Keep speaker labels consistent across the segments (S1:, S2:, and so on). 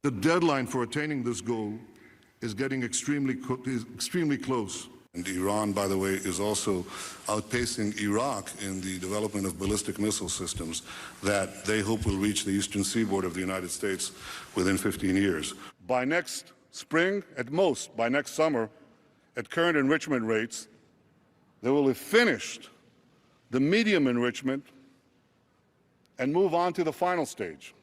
S1: The deadline for attaining this goal is getting extremely close. And Iran, by the way, is also outpacing Iraq in the development of ballistic missile systems that they hope will reach the eastern seaboard of the United States within 15 years. By next spring, at most, by next summer, at current enrichment rates, they will have finished the medium enrichment and move on to the final stage.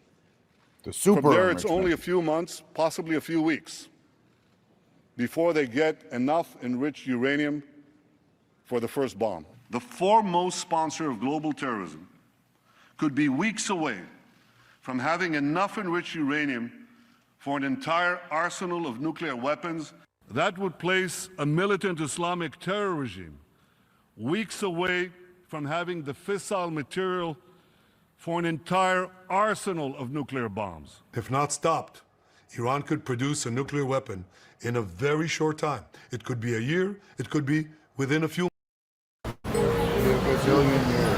S2: The super
S1: From there,
S2: enrichment.
S1: it's only a few months, possibly a few weeks, before they get enough enriched uranium for the first bomb. The foremost sponsor of global terrorism could be weeks away from having enough enriched uranium for an entire arsenal of nuclear weapons. That would place a militant Islamic terror regime weeks away from having the fissile material for an entire arsenal of nuclear bombs.
S3: If not stopped, Iran could produce a nuclear weapon in a very short time. It could be a year, it could be within a few
S2: gazillion years.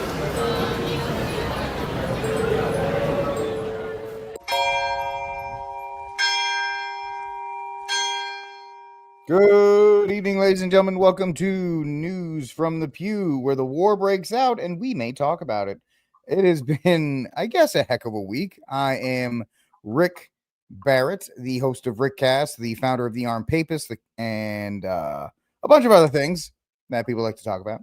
S2: Good evening, ladies and gentlemen. Welcome to News from the Pew, where the war breaks out and we may talk about it. It has been, I guess, a heck of a week. I am Rick Barrett, the host of Rickcast, the founder of The Armed Papist, and a bunch of other things that people like to talk about.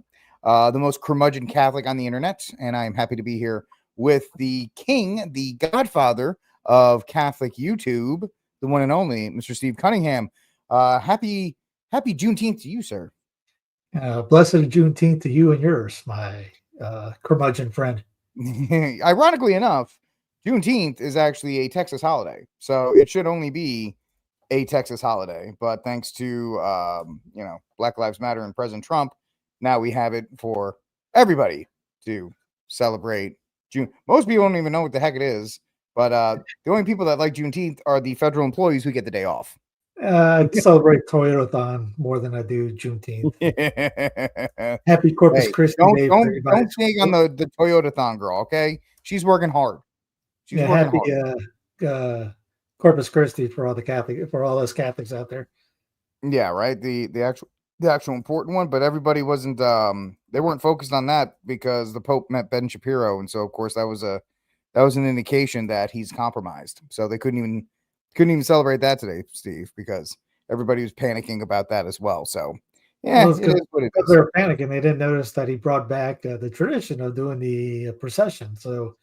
S2: The most curmudgeon Catholic on the internet, and I am happy to be here with the king, the godfather of Catholic YouTube, the one and only Mr. Steve Cunningham. Happy Juneteenth to you, sir.
S4: Blessed Juneteenth to you and yours, my curmudgeon friend.
S2: Ironically enough, Juneteenth is actually a Texas holiday, so it should only be a Texas holiday. But thanks to Black Lives Matter and President Trump, now we have it for everybody to celebrate June. Most people don't even know what the heck it is, but the only people that like Juneteenth are the federal employees who get the day off.
S4: I celebrate Toyotathon more than I do Juneteenth. Happy Corpus Christi Day.
S2: Don't take on the Toyotathon girl, okay? She's working hard.
S4: Happy Corpus Christi for all us Catholics out there.
S2: Yeah, right. The actual important one, but everybody wasn't. They weren't focused on that because the Pope met Ben Shapiro, and so of course that was an indication that he's compromised. So they couldn't even celebrate that today, Steve, because everybody was panicking about that as well. So yeah,
S4: it is what it is. They were panicking. They didn't notice that he brought back the tradition of doing the procession. So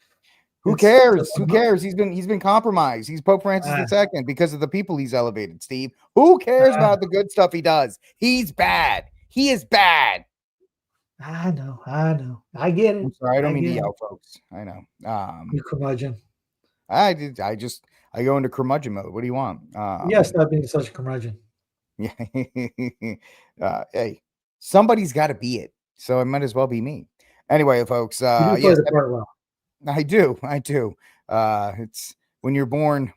S2: who cares? Who cares? He's been compromised. He's Pope Francis II because of the people he's elevated, Steve. Who cares about the good stuff he does? He's bad. He is bad.
S4: I know. I get it.
S2: I'm sorry, I don't mean to yell, folks. I know.
S4: You curmudgeon.
S2: I go into curmudgeon mode. What do you want?
S4: Yes, not being such a curmudgeon.
S2: Yeah. Hey, somebody's got to be it, so it might as well be me. Anyway, folks.
S4: Yes, the part well.
S2: I do. It's when you're born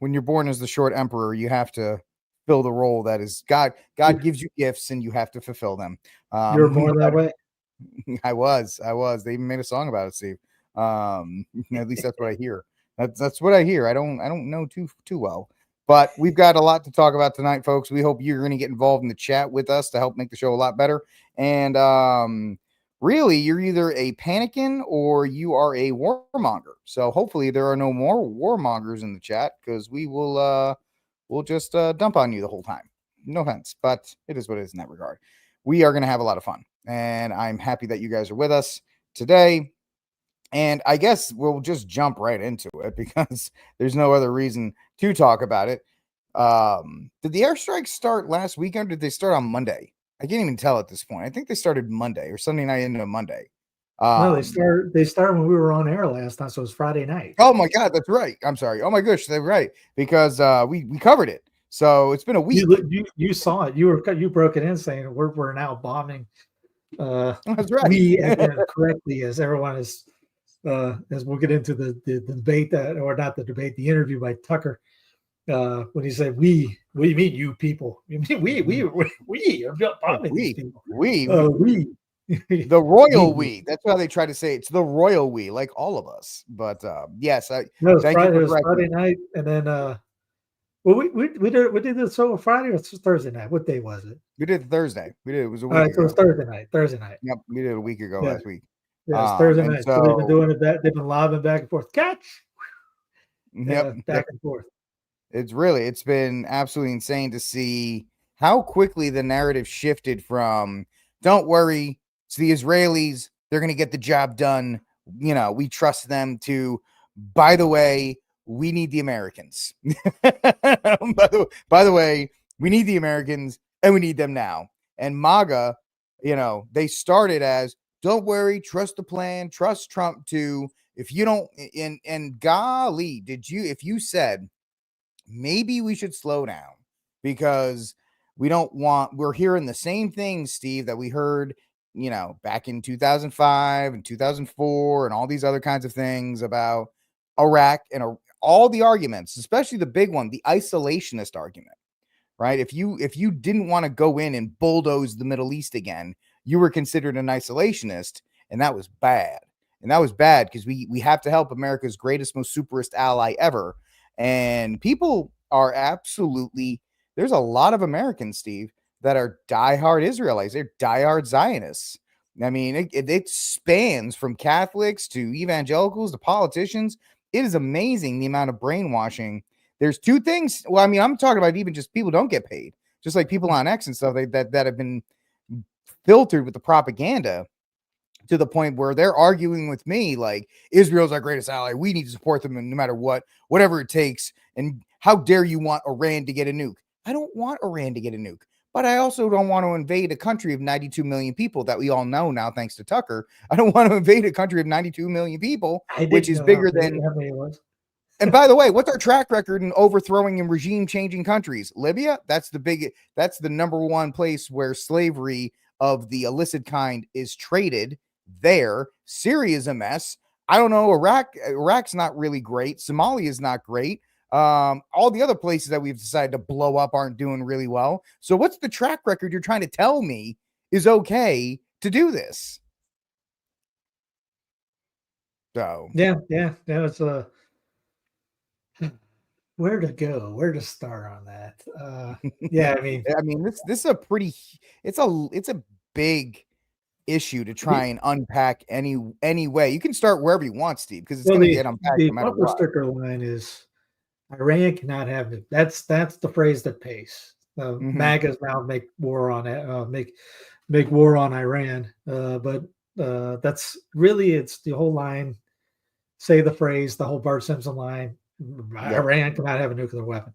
S2: as the short emperor, you have to fill the role that is God. God gives you gifts, and you have to fulfill them.
S4: You were born that way.
S2: I was. They even made a song about it, Steve. At least that's what I hear. That's what I hear. I don't know too well, but we've got a lot to talk about tonight, folks. We hope you're going to get involved in the chat with us to help make the show a lot better. And really, you're either a panikin or you are a warmonger. So hopefully there are no more warmongers in the chat, because we will we'll just dump on you the whole time. No offense, but it is what it is in that regard. We are going to have a lot of fun, and I'm happy that you guys are with us today. And I guess we'll just jump right into it because there's no other reason to talk about it. Did the airstrikes start last weekend, or did they start on Monday? I can't even tell at this point. I think they started Monday or Sunday night into Monday.
S4: No, they started when we were on air last night, so it was Friday night.
S2: Oh my God, that's right. I'm sorry. Oh my gosh, they're right, because we covered it. So it's been a week.
S4: You saw it. You broke it in saying we're now bombing.
S2: That's right.
S4: We correctly, as everyone is. As we'll get into the debate the interview by Tucker, when he said we, what do you mean you people? You mean we are bombing these people. We
S2: the royal we. That's how they try to say it. It's the royal we, like all of us. But yes,
S4: it was Friday night, and then Well, we did this on Friday or Thursday night. What day was it?
S2: We did Thursday. It was a
S4: All
S2: week
S4: right, so it was
S2: ago.
S4: Thursday night. Thursday night.
S2: Yep, we did it a week ago
S4: Yeah.
S2: last week.
S4: Yeah, it's Thursday
S2: And
S4: night. So they've been
S2: so,
S4: doing it. They've been lobbing back and forth. Catch.
S2: yep,
S4: Back and forth.
S2: it's been absolutely insane to see how quickly the narrative shifted from don't worry, it's the Israelis, they're going to get the job done, we trust them, to by the way, we need the Americans. by the way, we need the Americans and we need them now. And MAGA, they started as don't worry, trust the plan, trust Trump, to if you don't, and golly, if you said maybe we should slow down because we're hearing the same things, Steve, that we heard, back in 2005 and 2004 and all these other kinds of things about Iraq and all the arguments, especially the big one, the isolationist argument, right? If you didn't want to go in and bulldoze the Middle East again, you were considered an isolationist, and that was bad. And that was bad because we have to help America's greatest, most superest ally ever. And people are absolutely, there's a lot of Americans, Steve, that are diehard Israelites. They're diehard Zionists. I mean, it spans from Catholics to evangelicals to politicians. It is amazing the amount of brainwashing. There's two things. Well, I mean, I'm talking about even just people don't get paid, just like people on X and stuff that have been filtered with the propaganda to the point where they're arguing with me like Israel's our greatest ally. We need to support them no matter what, whatever it takes. And how dare you want Iran to get a nuke? I don't want Iran to get a nuke, but I also don't want to invade a country of 92 million people that we all know now, thanks to Tucker. I don't want to invade a country of 92 million people, which is bigger than.
S4: How many it was.
S2: And by the way, what's our track record in overthrowing and regime changing countries? Libya, that's the number one place where slavery of the illicit kind is traded there. Syria is a mess. I don't know. Iraq's not really great. Somalia is not great. All the other places that we've decided to blow up aren't doing really well. So what's the track record you're trying to tell me is okay to do this? So
S4: yeah, it's where to go, where to start on that. Yeah, I mean,
S2: this is a pretty, it's a big issue to try and unpack any way. You can start wherever you want, Steve, because it's going to get unpacked no matter
S4: bumper
S2: what.
S4: sticker line is Iran cannot have it. That's the phrase that pays. MAGA's now make war on it, make war on Iran. But that's really, it's the whole line. Say the phrase, the whole Bart Simpson line. Yep. Iran cannot have a nuclear weapon.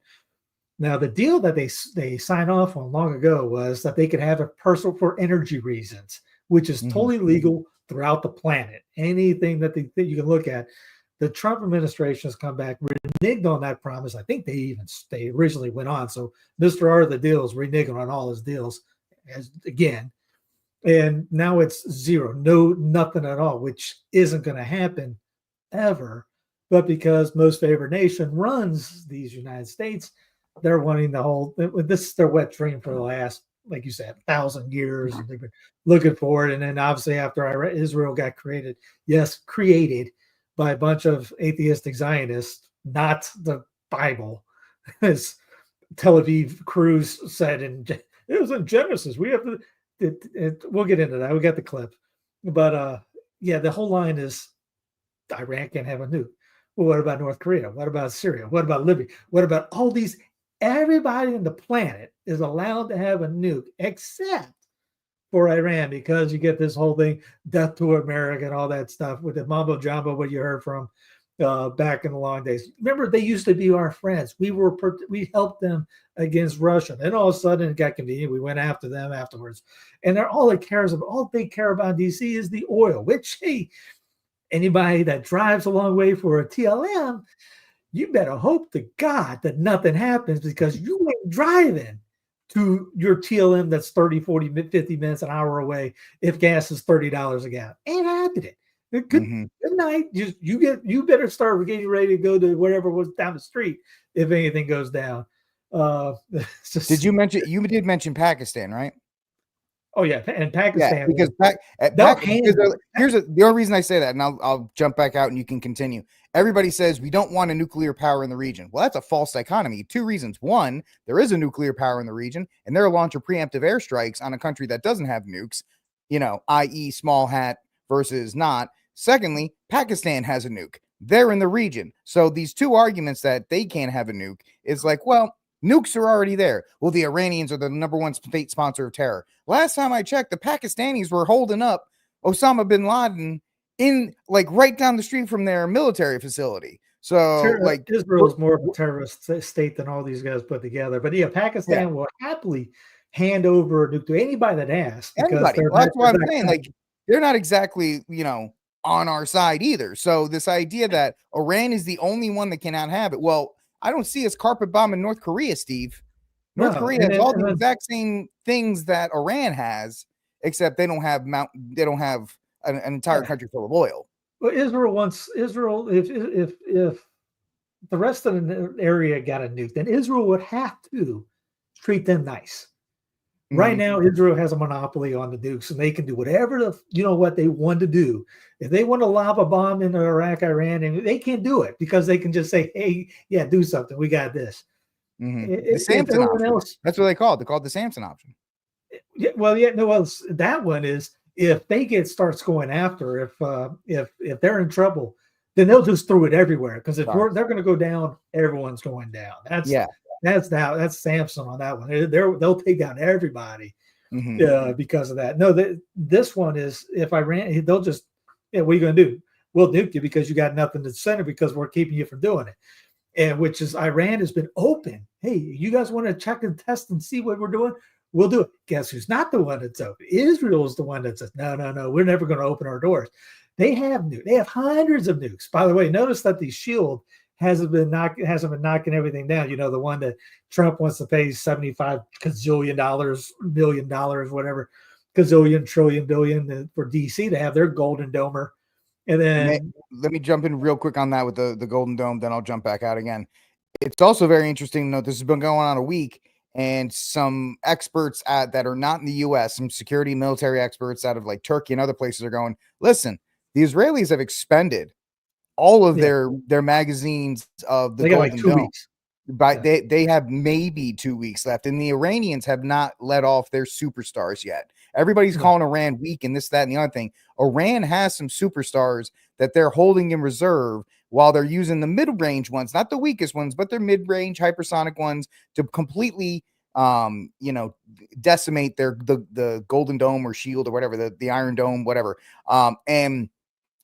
S4: Now, the deal that they signed off on long ago was that they could have it personal for energy reasons, which is totally legal throughout the planet. Anything that you can look at. The Trump administration has come back, reneged on that promise. I think they originally went on. So Mr. R of the deals reneging on all his deals again. And now it's zero, nothing at all, which isn't going to happen ever. But because most favored nation runs these United States, they're wanting the whole, this is their wet dream for the last, like you said, 1,000 years. And they've been looking for it. And then obviously after Israel got created by a bunch of atheistic Zionists, not the Bible, as Tel Aviv Cruz said, and it was in Genesis. We have we'll get into that. We got the clip. But the whole line is Iran can't have a nuke. Well, what about North Korea? What about Syria? What about Libya? What about all these? Everybody on the planet is allowed to have a nuke except for Iran, because you get this whole thing, death to America and all that stuff with the mumbo jumbo, what you heard from back in the long days. Remember, they used to be our friends. We helped them against Russia. Then all of a sudden it got convenient. We went after them afterwards. And all they care about in DC is the oil, which, hey, anybody that drives a long way for a TLM, you better hope to God that nothing happens, because you ain't driving to your TLM that's 30, 40, 50 minutes, an hour away if gas is $30 a gallon. Ain't happening. Good night. You better start getting ready to go to wherever was down the street if anything goes down.
S2: You did mention Pakistan, right?
S4: Oh yeah, and
S2: Yeah,
S4: Pakistan.
S2: because the only reason I say that, and I'll jump back out and you can continue. Everybody says we don't want a nuclear power in the region. Well, that's a false dichotomy. Two reasons. One, there is a nuclear power in the region, and they're launching preemptive airstrikes on a country that doesn't have nukes, i.e. small hat versus not. Secondly, Pakistan has a nuke. They're in the region. So these two arguments that they can't have a nuke is like, well, nukes are already there. Well, the Iranians are the number one state sponsor of terror. Last time I checked, the Pakistanis were holding up Osama bin Laden in right down the street from their military facility. So
S4: Israel is more of a terrorist state than all these guys put together. But yeah, Pakistan will happily hand over a nuke to anybody that asks.
S2: Anybody. Well, that's what I'm saying. They're not exactly, on our side either. So this idea that Iran is the only one that cannot have it. Well, I don't see us carpet bombing North Korea, Steve. North Korea has all the exact same things that Iran has, except they don't have an entire country full of oil.
S4: Well, Israel, if the rest of the area got a nuke, then Israel would have to treat them nice. Mm-hmm. Right now, Israel has a monopoly on the nukes, and they can do whatever what they want to do. If they want to lob a bomb into Iraq, Iran, and they can't do it because they can just say, "Hey, yeah, do something. We got this."
S2: Mm-hmm. The Samson option. That's what they call it. They call it the Samson option.
S4: That one is if they starts going after, if they're in trouble, then they'll just throw it everywhere because if they're going to go down, everyone's going down. That's Samson on that one. They'll take down everybody because of that. No, this one is if Iran, they'll just what are you going to do? We'll nuke you because you got nothing to center because we're keeping you from doing it. And which is Iran has been open. Hey, you guys want to check and test and see what we're doing? We'll do it. Guess who's not the one that's open? Israel is the one that says, no, we're never going to open our doors. They have nukes. They have hundreds of nukes. By the way, notice that the shield hasn't been knocking everything down. The one that Trump wants to pay $75 gazillion, $1 billion, whatever, gazillion, trillion, billion for DC to have their golden domer. And then
S2: let me jump in real quick on that with the Golden Dome, then I'll jump back out again. It's also very interesting to note this has been going on a week, and some experts that are not in the U.S., some security military experts out of Turkey and other places are going, listen, the Israelis have expended all of their magazines of the Golden Dome. Weeks. But they have maybe 2 weeks left, and the Iranians have not let off their superstars yet. Everybody's calling Iran weak and this, that, and the other thing. Iran has some superstars that they're holding in reserve while they're using the mid-range ones, not the weakest ones, but their mid-range hypersonic ones to completely, decimate the Golden Dome or Shield or whatever, the Iron Dome, whatever. And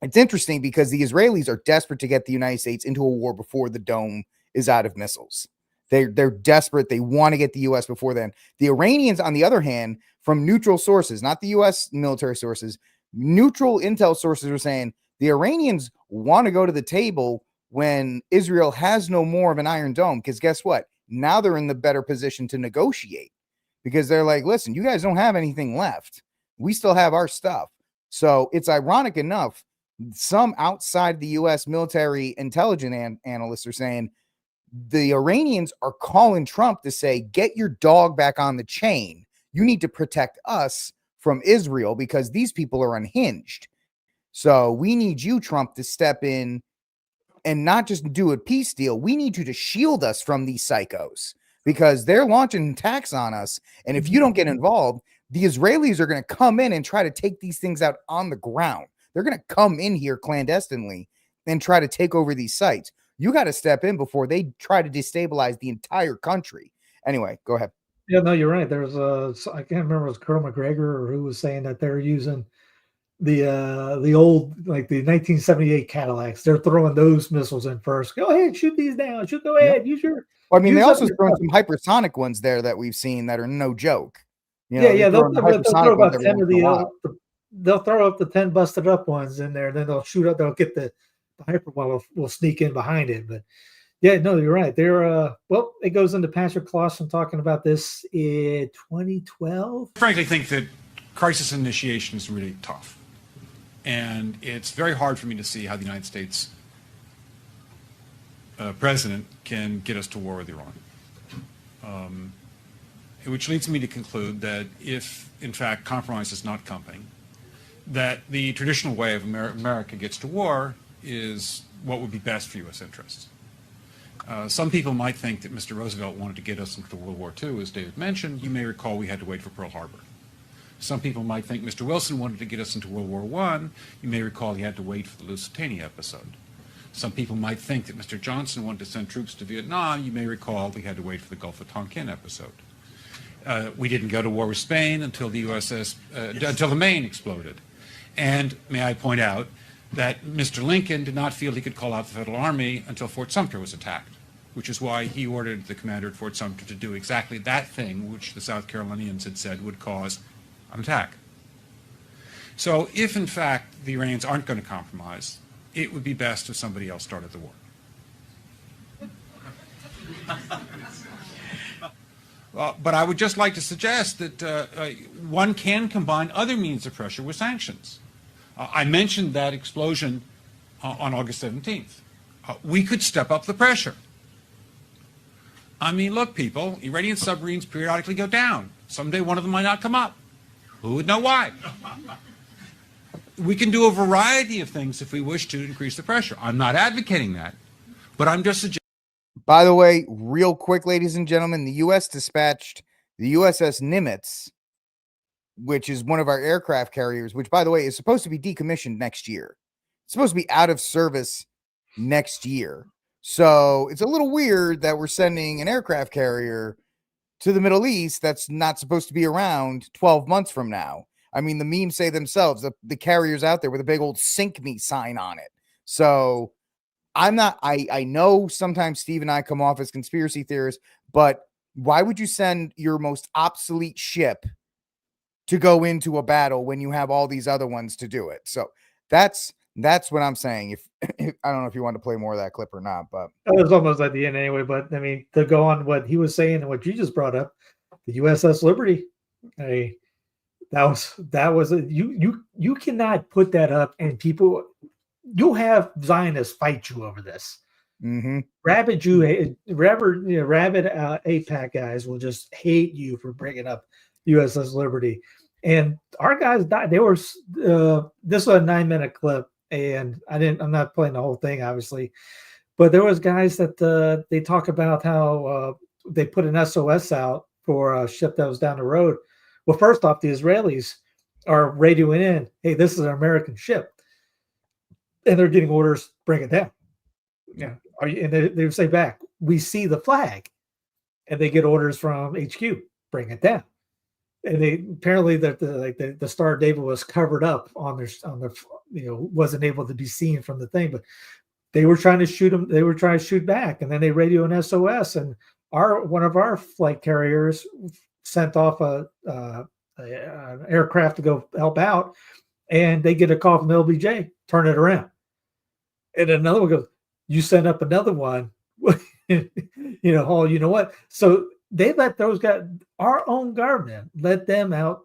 S2: it's interesting because the Israelis are desperate to get the United States into a war before the dome is out of missiles. They're desperate. They want to get the U.S. before then. The Iranians, on the other hand, from neutral sources, not the U.S. military sources, neutral intel sources are saying the Iranians want to go to the table when Israel has no more of an Iron Dome. Because guess what? Now they're in the better position to negotiate because they're like, listen, you guys don't have anything left. We still have our stuff. So it's ironic enough. Some outside the U.S. military intelligence analysts are saying the Iranians are calling Trump to say, get your dog back on the chain. You need to protect us from Israel because these people are unhinged. So we need you, Trump, to step in and not just do a peace deal. We need you to shield us from these psychos because they're launching attacks on us. And if you don't get involved, the Israelis are going to come in and try to take these things out on the ground. They're going to come in here clandestinely and try to take over these sites. You got to step in before they try to destabilize the entire country. Anyway, go ahead.
S4: Yeah, no, you're right. There's I can't remember if it was Colonel McGregor or who was saying that they're using the old, the 1978 Cadillacs. They're throwing those missiles in first. Go ahead, shoot these down. Go ahead. Use your.
S2: Well, I mean, they also throw some hypersonic ones there that we've seen that are no joke.
S4: They'll throw about 10 of they'll throw up the 10 busted up ones in there, and then they'll shoot up. They'll get the hyper one will sneak in behind it. But yeah, no, you're right. They're it goes into Patrick Clausen talking about this in 2012.
S5: Frankly, think that crisis initiation is really tough, and it's very hard for me to see how the United States president can get us to war with Iran. which leads me to conclude that if, in fact, compromise is not coming, that the traditional way of America gets to war is what would be best for U.S. interests. Some people might think that Mr. Roosevelt wanted to get us into World War II, as David mentioned. You may recall we had to wait for Pearl Harbor. Some people might think Mr. Wilson wanted to get us into World War I. You may recall he had to wait for the Lusitania episode. Some people might think that Mr. Johnson wanted to send troops to Vietnam. You may recall we had to wait for the Gulf of Tonkin episode. We didn't go to war with Spain until the until the Maine exploded. And may I point out that Mr. Lincoln did not feel he could call out the Federal Army until Fort Sumter was attacked, which is why he ordered the commander at Fort Sumter to do exactly that thing which the South Carolinians had said would cause an attack. So if, in fact, the Iranians aren't going to compromise, it would be best if somebody else started the war. But I would just like to suggest that one can combine other means of pressure with sanctions. I mentioned that explosion on August 17th. We could step up the pressure. I mean, look, people, Iranian submarines periodically go down. Someday one of them might not come up. Who would know why? We can do a variety of things if we wish to increase the pressure. I'm not advocating that, but I'm just suggesting.
S2: By the way, real quick, ladies and gentlemen, the U.S. dispatched the USS Nimitz, which is one of our aircraft carriers, which, by the way, is supposed to be decommissioned next year. It's supposed to be out of service next year. So it's a little weird that we're sending an aircraft carrier to the Middle East that's not supposed to be around 12 months from now. I mean, the memes say themselves, the carrier's out there with a big old sink me sign on it. So I know sometimes Steve and I come off as conspiracy theorists, but why would you send your most obsolete ship to go into a battle when you have all these other ones to do it? So that's what I'm saying. If I don't know if you want to play more of that clip or not, but
S4: it was almost at the end anyway. But I mean, to go on what he was saying and what you just brought up, the USS Liberty, that was you cannot put that up and people, you'll have Zionists fight you over this.
S2: mm-hmm.
S4: Rabid APAC guys will just hate you for bringing up USS Liberty. And our guys died. They were this was a 9-minute clip, and I'm not playing the whole thing, obviously, but there was guys that they talk about how they put an SOS out for a ship that was down the road. Well, first off, the Israelis are radioing in, hey, this is an American ship, and they're getting orders, bring it down. Yeah, and they say back, we see the flag, and they get orders from HQ, bring it down. And they apparently the Star of David was covered up on their wasn't able to be seen from the thing, but they were trying to shoot them. They were trying to shoot back, and then they radio an SOS, and one of our flight carriers sent off an aircraft to go help out, and they get a call from LBJ, turn it around, and another one goes, you send up another one, you know what? So they let those guys, our own government, let them out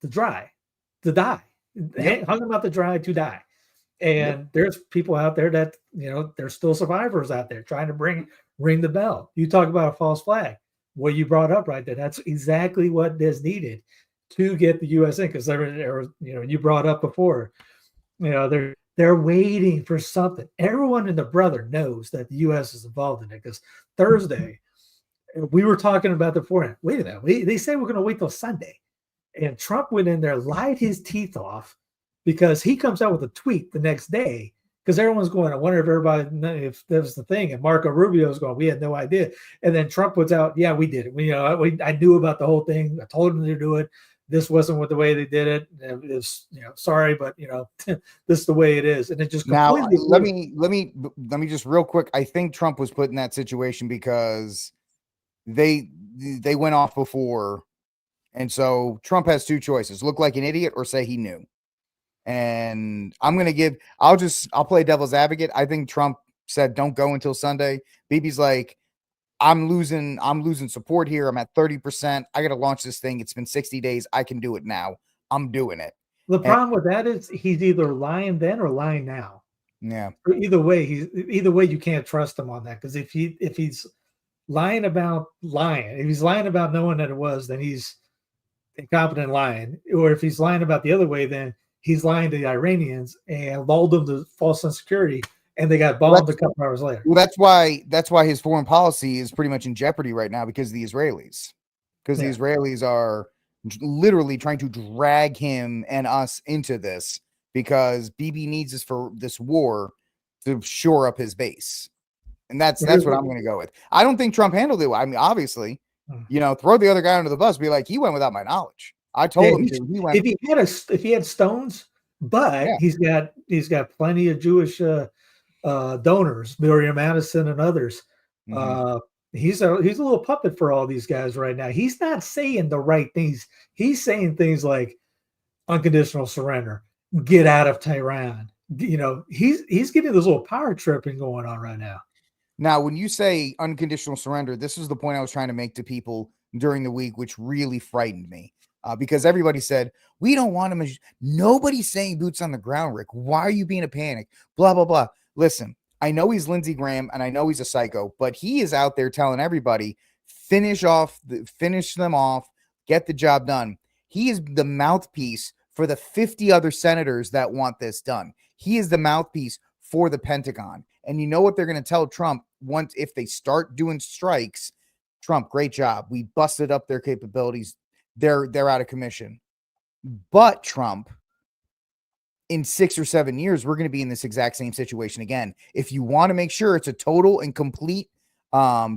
S4: to die. Yep. Hung them out to dry to die. And there's people out there that, there's still survivors out there trying to ring the bell. You talk about a false flag. What you brought up right there, that's exactly what is needed to get the U.S. in. Because you brought up before, they're waiting for something. Everyone and their brother knows that the U.S. is involved in it. Because Thursday, we were talking about the beforehand. Wait a minute. They say we're going to wait till Sunday. And Trump went in there, lied his teeth off, because he comes out with a tweet the next day. Because everyone's going, I wonder if that was the thing. And Marco Rubio's going, we had no idea. And then Trump puts out, yeah, we did it. I knew about the whole thing. I told them to do it. This wasn't the way they did it. It was, sorry, but this is the way it is. And it just completely.
S2: Now, let me just real quick. I think Trump was put in that situation because they went off before, and so Trump has two choices: look like an idiot or say he knew. And I'll play devil's advocate. I think Trump said don't go until Sunday. Bibi's like, I'm losing support here. I'm at 30%. I got to launch this thing. It's been 60 days. I can do it now. I'm doing it.
S4: The problem with that is he's either lying then or lying now.
S2: Yeah.
S4: Either way, you can't trust him on that, because if he's lying about lying. If he's lying about knowing that it was, then he's incompetent lying. Or if he's lying about the other way, then he's lying to the Iranians and lulled them to false insecurity, and they got bombed a couple hours later.
S2: Well, that's why his foreign policy is pretty much in jeopardy right now because of the Israelis. Because the Israelis are literally trying to drag him and us into this because Bibi needs this for this war to shore up his base. And that's what I'm going to go with. I don't think Trump handled it well. I mean, obviously, throw the other guy under the bus, be like, he went without my knowledge. I told him to. He went.
S4: If he had stones, but he's got plenty of Jewish donors, Miriam Addison and others. He's a little puppet for all these guys right now. He's not saying the right things. He's saying things like unconditional surrender, get out of Tehran. He's getting this little power tripping going on right now.
S2: Now, when you say unconditional surrender, this is the point I was trying to make to people during the week, which really frightened me because everybody said, we don't want him. Nobody's saying boots on the ground, Rick. Why are you being a panic? Blah, blah, blah. Listen, I know he's Lindsey Graham and I know he's a psycho, but he is out there telling everybody, finish them off, get the job done. He is the mouthpiece for the 50 other senators that want this done. He is the mouthpiece for the Pentagon. And you know what they're going to tell Trump once if they start doing strikes? Trump, great job. We busted up their capabilities. They're out of commission. But Trump, in 6 or 7 years, we're going to be in this exact same situation again. If you want to make sure it's a total and complete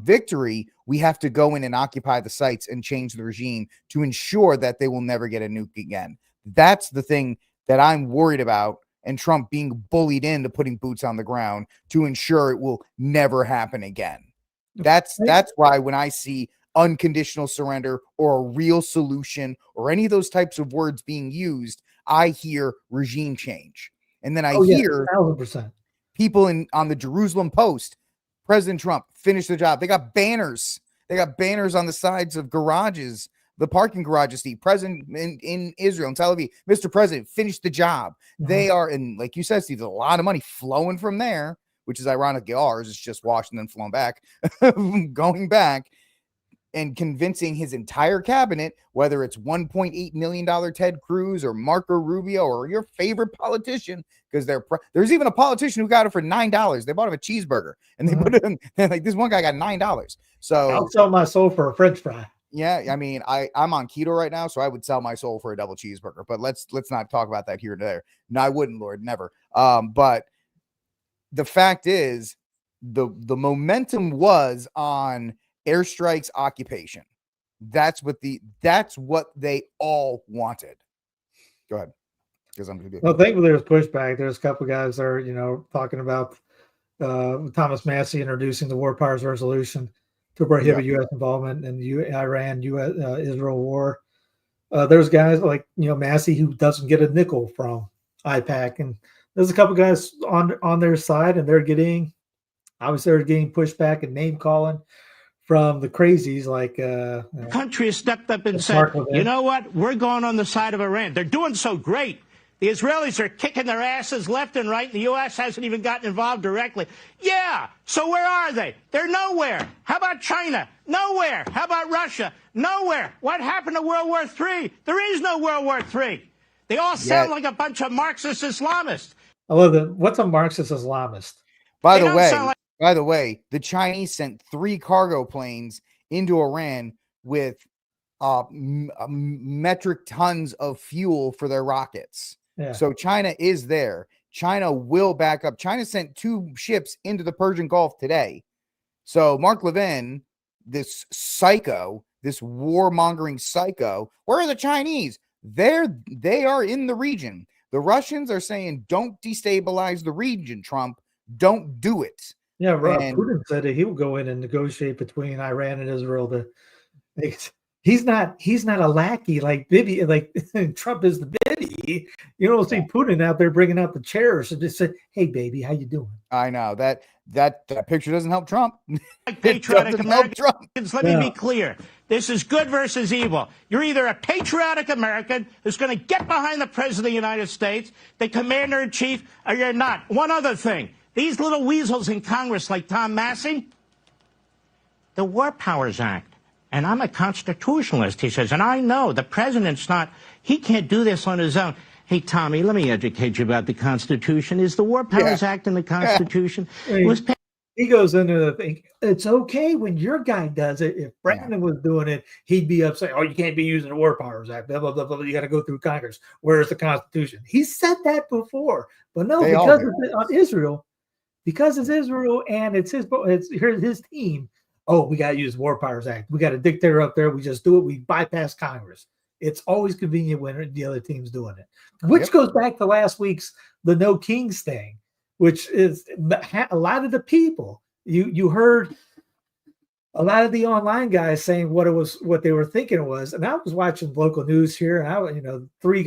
S2: victory, we have to go in and occupy the sites and change the regime to ensure that they will never get a nuke again. That's the thing that I'm worried about. And Trump being bullied into putting boots on the ground to ensure it will never happen again. That's why when I see unconditional surrender or a real solution or any of those types of words being used, I hear regime change. And then I hear
S4: 1,000%.
S2: people on the Jerusalem Post, President Trump, finish the job. They got banners. They got banners on the sides of garages, the parking garages, Steve, President in Israel, in Tel Aviv, Mr. President, finish the job. They are, and like you said, Steve, there's a lot of money flowing from there, which is ironic. Ours is just Washington flown back, going back and convincing his entire cabinet, whether it's $1.8 million Ted Cruz or Marco Rubio or your favorite politician, because there's even a politician who got it for $9. They bought him a cheeseburger and they put it in, like this one guy got $9. So
S4: I'll sell my soul for a French fry.
S2: Yeah, I mean, I'm on keto right now, so I would sell my soul for a double cheeseburger. But let's not talk about that here and there. No, I wouldn't, Lord, never. But the fact is, the momentum was on airstrikes occupation. That's what they all wanted. Go ahead, because I'm
S4: well, thankfully there's pushback. There's a couple of guys that are talking about Thomas Massey introducing the War Powers Resolution to prohibit U.S. involvement in the Iran-Israel war. There's guys like Massey who doesn't get a nickel from IPAC, and there's a couple guys on their side, and they're getting pushback and name calling from the crazies like
S6: the country has stepped up and said, you know what, we're going on the side of Iran. They're doing so great. The Israelis are kicking their asses left and right. The U.S. hasn't even gotten involved directly. Yeah, so where are they? They're nowhere. How about China? Nowhere. How about Russia? Nowhere. What happened to World War III? There is no World War III. They all sound like a bunch of Marxist Islamists.
S4: I love that. What's a Marxist Islamist?
S2: By the way, the Chinese sent 3 cargo planes into Iran with metric tons of fuel for their rockets. Yeah. So China is there. China will back up. China sent 2 ships into the Persian Gulf today. So Mark Levin, this psycho, this warmongering psycho, where are the Chinese? They are in the region. The Russians are saying, don't destabilize the region, Trump. Don't do it.
S4: Yeah, Putin said that he will go in and negotiate between Iran and Israel. He's not a lackey like Bibi, like Trump is the Bibi. You don't see Putin out there bringing out the chairs and just say, "Hey, baby, how you doing?"
S2: I know that picture doesn't help Trump.
S6: Patriotic Americans, let me be clear. This is good versus evil. You're either a patriotic American who's going to get behind the President of the United States, the Commander-in-Chief, or you're not. One other thing. These little weasels in Congress like Tom Massey, the War Powers Act. And I'm a constitutionalist, he says, and I know the president's not, he can't do this on his own. Hey, Tommy, let me educate you about the Constitution. Is the War Powers Act in the Constitution?
S4: He goes into the thing. It's okay when your guy does it. If Brandon was doing it, he'd be upset. Oh, you can't be using the War Powers Act. Blah, blah, blah, blah. You got to go through Congress. Where's the Constitution? He said that before. But no, because it's Israel, because it's Israel and it's his team. Oh, we got to use the War Powers Act. We got a dictator up there. We just do it. We bypass Congress. It's always convenient when the other team's doing it, which goes back to last week's the No Kings thing, which is a lot of the people you heard a lot of the online guys saying what they were thinking it was. And I was watching local news here. And three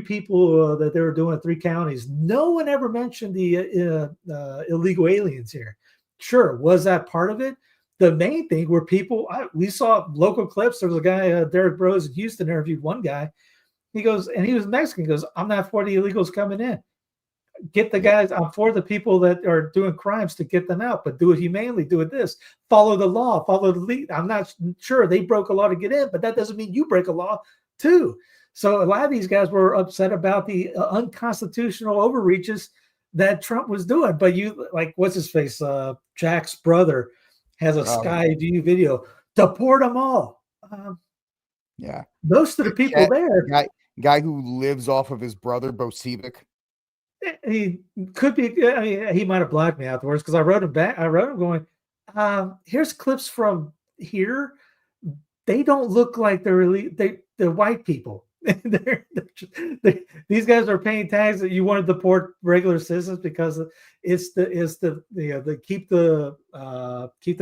S4: people that they were doing 3 counties. No one ever mentioned the illegal aliens here. Sure, was that part of it? The main thing were people, we saw local clips. There was a guy, Derek Bros in Houston, interviewed one guy. He goes, and he was Mexican. He goes, I'm not for the illegals coming in. Get the guys, I'm for the people that are doing crimes to get them out, but do it humanely, do it this. Follow the law, follow the lead. I'm not sure they broke a law to get in, but that doesn't mean you break a law too. So a lot of these guys were upset about the unconstitutional overreaches that Trump was doing. But what's his face? Jack's brother has a Sky View video. Deport them all. Most of the people there.
S2: Guy who lives off of his brother, Bocevic.
S4: He could be. I mean, he might have blocked me afterwards because I wrote him back. I wrote him going, here's clips from here. They don't look like they're white people. These guys are paying taxes that you want to deport regular citizens because it's the keep the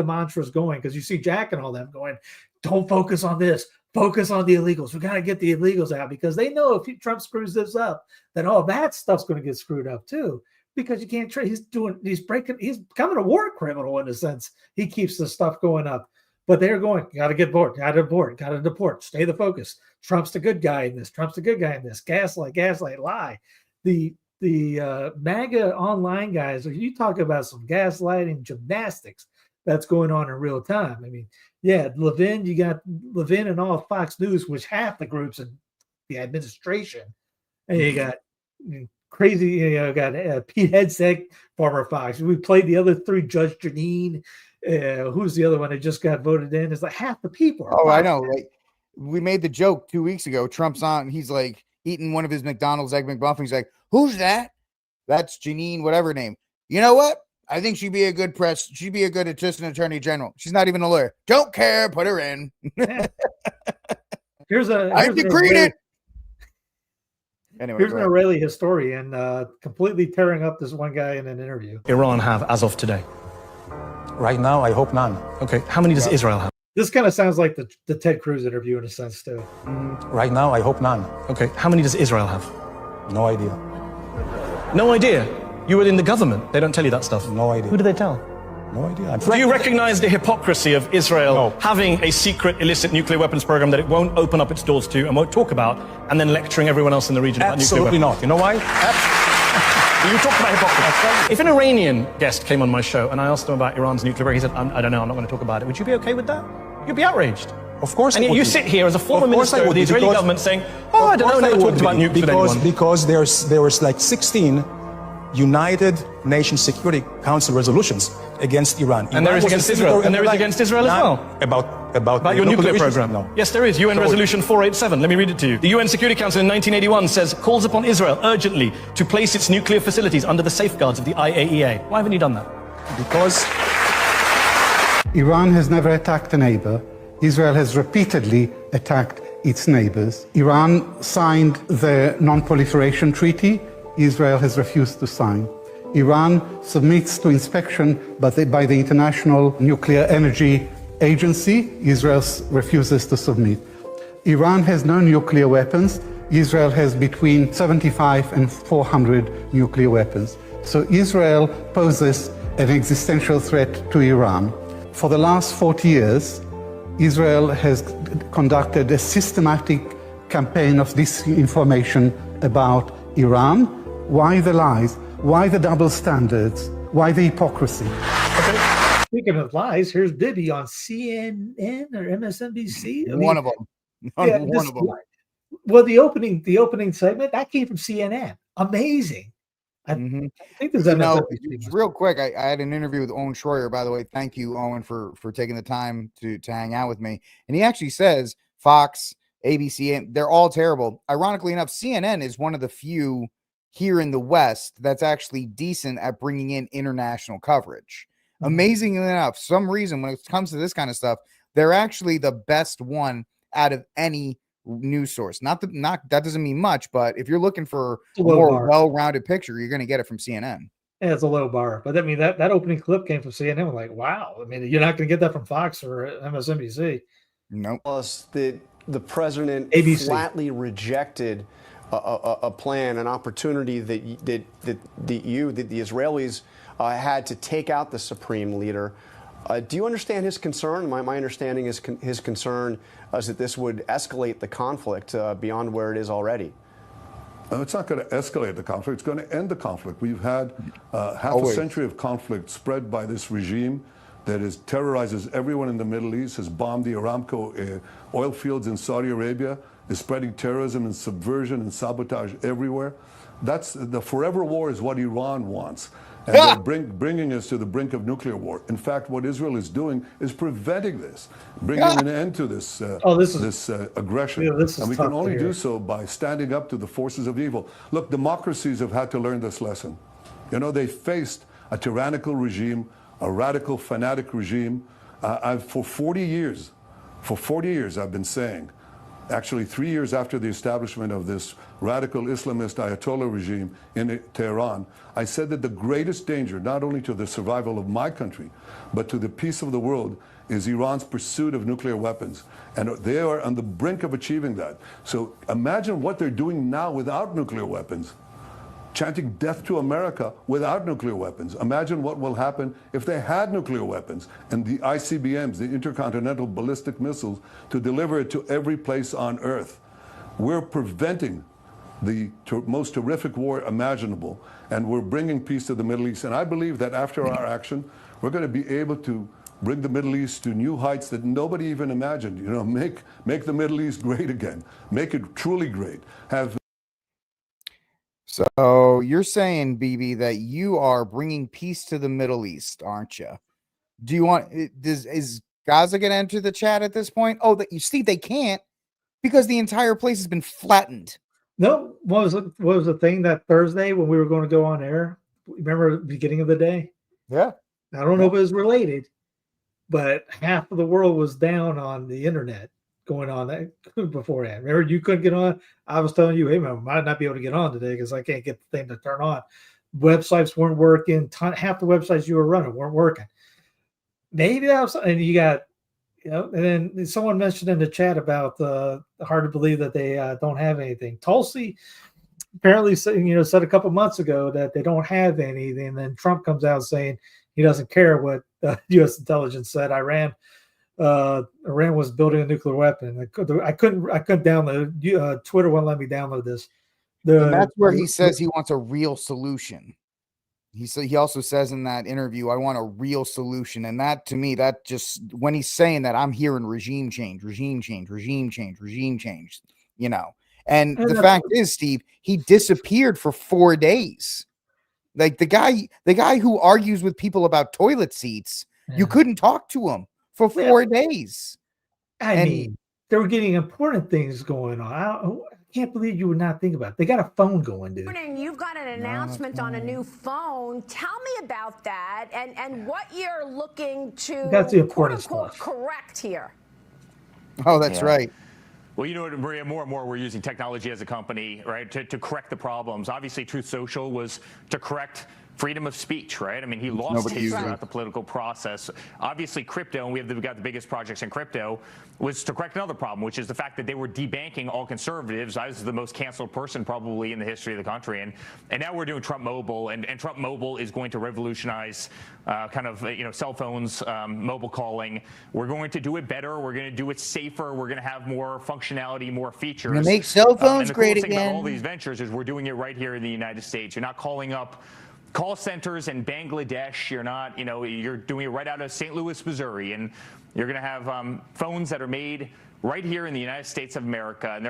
S4: mantras going, because you see Jack and all them going, don't focus on this, focus on the illegals. We got to get the illegals out, because they know if Trump screws this up, then all that stuff's going to get screwed up too, because you can't trade. He's becoming a war criminal in a sense. He keeps the stuff going up. But they're going, got to get bored, got to deport, stay the focus. Trump's the good guy in this. Trump's the good guy in this. Gaslight, lie. The MAGA online guys, you talk about some gaslighting gymnastics that's going on in real time. I mean, Levin, you got Levin and all Fox News, which half the groups in the administration. And you got crazy, got Pete Hegseth, former Fox. We played the other 3, Judge Janine. Who's the other one that just got voted in? It's like half the people.
S2: Oh, I know. Like, we made the joke 2 weeks ago. Trump's on. He's like eating one of his McDonald's Egg McMuffins. He's like, "Who's that?" That's Janine, whatever her name. You know what? I think she'd be a good assistant attorney general. She's not even a lawyer. Don't care. Put her in. I decreed it. Anyway,
S4: here's an Israeli historian completely tearing up this one guy in an interview.
S7: Iran have as of today? Right now, I hope none. Okay, how many does Israel have?
S4: This kind of sounds like the Ted Cruz interview in a sense too.
S7: Right now, I hope none. Okay, how many does Israel have? No idea. No idea? You were in the government. They don't tell you that stuff. No idea. Who do they tell? No idea. Do you recognize the hypocrisy of Israel having a secret illicit nuclear weapons program that it won't open up its doors to and won't talk about, and then lecturing everyone else in the region about nuclear weapons? Absolutely not. You know why? You talked about hypocrisy. If an Iranian guest came on my show and I asked him about Iran's nuclear program, he said, I don't know, I'm not going to talk about it. Would you be okay with that? You'd be outraged. Of course. And yet you sit here as a former minister of the Israeli government saying, I don't know, never talked about nukes with anyone.
S8: Because there was like 16 United Nations Security Council resolutions against Iran.
S7: And there is against Israel. And there is against Israel as well. About your nuclear program. No. Yes, there is. UN Resolution 487. Let me read it to you. The UN Security Council in 1981 calls upon Israel urgently to place its nuclear facilities under the safeguards of the IAEA. Why haven't you done that?
S8: Because Iran has never attacked a neighbor. Israel has repeatedly attacked its neighbors. Iran signed the Non-Proliferation Treaty. Israel has refused to sign. Iran submits to inspection by the International Nuclear Energy Agency. Israel refuses to submit. Iran has no nuclear weapons. Israel has between 75 and 400 nuclear weapons. So Israel poses an existential threat to Iran. For the last 40 years, Israel has conducted a systematic campaign of disinformation about Iran. Why the lies? Why the double standards? Why the hypocrisy?
S7: Okay.
S4: speaking of lies, here's Bibi on CNN or MSNBC.
S2: One of them.
S4: Yeah,
S2: One of them.
S4: Well, the opening segment that came from CNN. Amazing. I think there's
S2: real quick. I had an interview with Owen Schroyer, by the way. Thank you, Owen, for taking the time to hang out with me. And he actually says Fox, ABC, and they're all terrible. Ironically enough, CNN is one of the few here in the West that's actually decent at bringing in international coverage. Amazingly enough, some reason when it comes to this kind of stuff, they're actually the best one out of any news source. Not that doesn't mean much, but if you're looking for a more well-rounded picture, you're going to get it from CNN.
S4: Yeah, it's a low bar, but I mean that opening clip came from CNN. I'm like, wow. I mean, you're not going to get that from Fox or MSNBC.
S2: Nope.
S9: Plus, the president
S4: ABC.
S9: flatly rejected a plan, an opportunity that the Israelis had to take out the supreme leader. Do you understand his concern? My understanding is his concern is that this would escalate the conflict beyond where it is already.
S1: It's not going to escalate the conflict. It's going to end the conflict. We've had half a century of conflict spread by this regime that terrorizes everyone in the Middle East, has bombed the Aramco oil fields in Saudi Arabia, is spreading terrorism and subversion and sabotage everywhere. That's the forever war is what Iran wants. And they're bringing us to the brink of nuclear war. In fact, what Israel is doing is preventing this, bringing an end to this aggression.
S4: Yeah, this is
S1: and we can only do so by standing up to the forces of evil. Look, democracies have had to learn this lesson. You know, they faced a tyrannical regime, a radical, fanatic regime. For 40 years, I've been saying, actually 3 years after the establishment of this radical Islamist Ayatollah regime in Tehran, I said that the greatest danger, not only to the survival of my country, but to the peace of the world, is Iran's pursuit of nuclear weapons. And they are on the brink of achieving that. So imagine what they're doing now without nuclear weapons. Chanting death to America without nuclear weapons. Imagine what will happen if they had nuclear weapons and the ICBMs, the intercontinental ballistic missiles, to deliver it to every place on Earth. We're preventing the most horrific war imaginable, and we're bringing peace to the Middle East. And I believe that after our action, we're going to be able to bring the Middle East to new heights that nobody even imagined. You know, make the Middle East great again. Make it truly great.
S2: So you're saying, BB, that you are bringing peace to the Middle East, aren't you? Do you want? Is Gaza going to enter the chat at this point? Oh, that you see, they can't because the entire place has been flattened.
S4: No, what was the thing that Thursday when we were going to go on air? Remember the beginning of the day?
S2: Yeah.
S4: I don't know if it was related, but half of the world was down on the internet going on that beforehand. Remember, you couldn't get on. I was telling you, hey man, I might not be able to get on today because I can't get the thing to turn on. Websites weren't working. Half the websites you were running weren't working. Maybe that was, and you got, you know, and then someone mentioned in the chat about hard to believe that they don't have anything. Tulsi apparently said a couple months ago that they don't have anything. And then Trump comes out saying he doesn't care what U.S. intelligence said. Iran was building a nuclear weapon. I couldn't download. Twitter won't let me download this.
S2: And that's where he says he wants a real solution. He also says in that interview, I want a real solution. And that, to me, that just, when he's saying that, I'm hearing regime change. You know, and the fact is, Steve, he disappeared for 4 days. Like the guy who argues with people about toilet seats, you couldn't talk to him for 4 days.
S4: I mean, they were getting important things going on. I can't believe you would not think about it. They got a phone going, dude.
S10: Morning, you've got an announcement on a new phone. Tell me about that and what you're looking to
S4: That's the important
S10: quote, unquote,
S4: stuff.
S10: correct here.
S2: Oh, that's right.
S11: Well, you know what, Maria, more and more we're using technology as a company, right, to correct the problems. Obviously, Truth Social was to correct freedom of speech, right? I mean, he lost his throughout the political process. Obviously, crypto, and we got the biggest projects in crypto, was to correct another problem, which is the fact that they were debanking all conservatives. I was the most canceled person probably in the history of the country. And now we're doing Trump Mobile, and Trump Mobile is going to revolutionize cell phones, mobile calling. We're going to do it better. We're going to do it safer. We're going to have more functionality, more features.
S2: We're going to make cell phones
S11: and the
S2: great
S11: coolest thing
S2: again.
S11: about all these ventures is we're doing it right here in the United States. You're not calling up call centers in Bangladesh. You're not, you're doing it right out of St. Louis, Missouri, and you're going to have phones that are made right here in the United States of America, and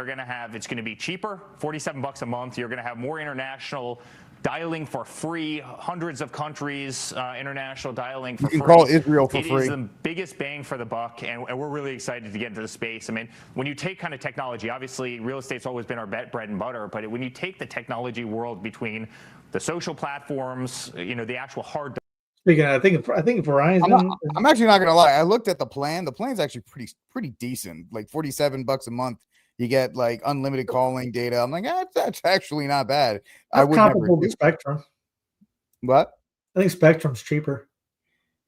S11: it's going to be cheaper, $47 a month. You're going to have more international dialing for free, hundreds of countries, international dialing for free.
S2: You can call Israel for free.
S11: It is the biggest bang for the buck, and we're really excited to get into the space. I mean, when you take kind of technology, obviously real estate's always been our bread and butter, but when you take the technology world between the social platforms, the actual hard.
S4: Speaking of, I think Verizon.
S2: I'm actually not gonna lie. I looked at the plan. The plan's actually pretty decent. Like $47 a month. You get like unlimited calling data. I'm like, that's actually not bad. I would never do
S4: Spectrum.
S2: What?
S4: I think Spectrum's cheaper.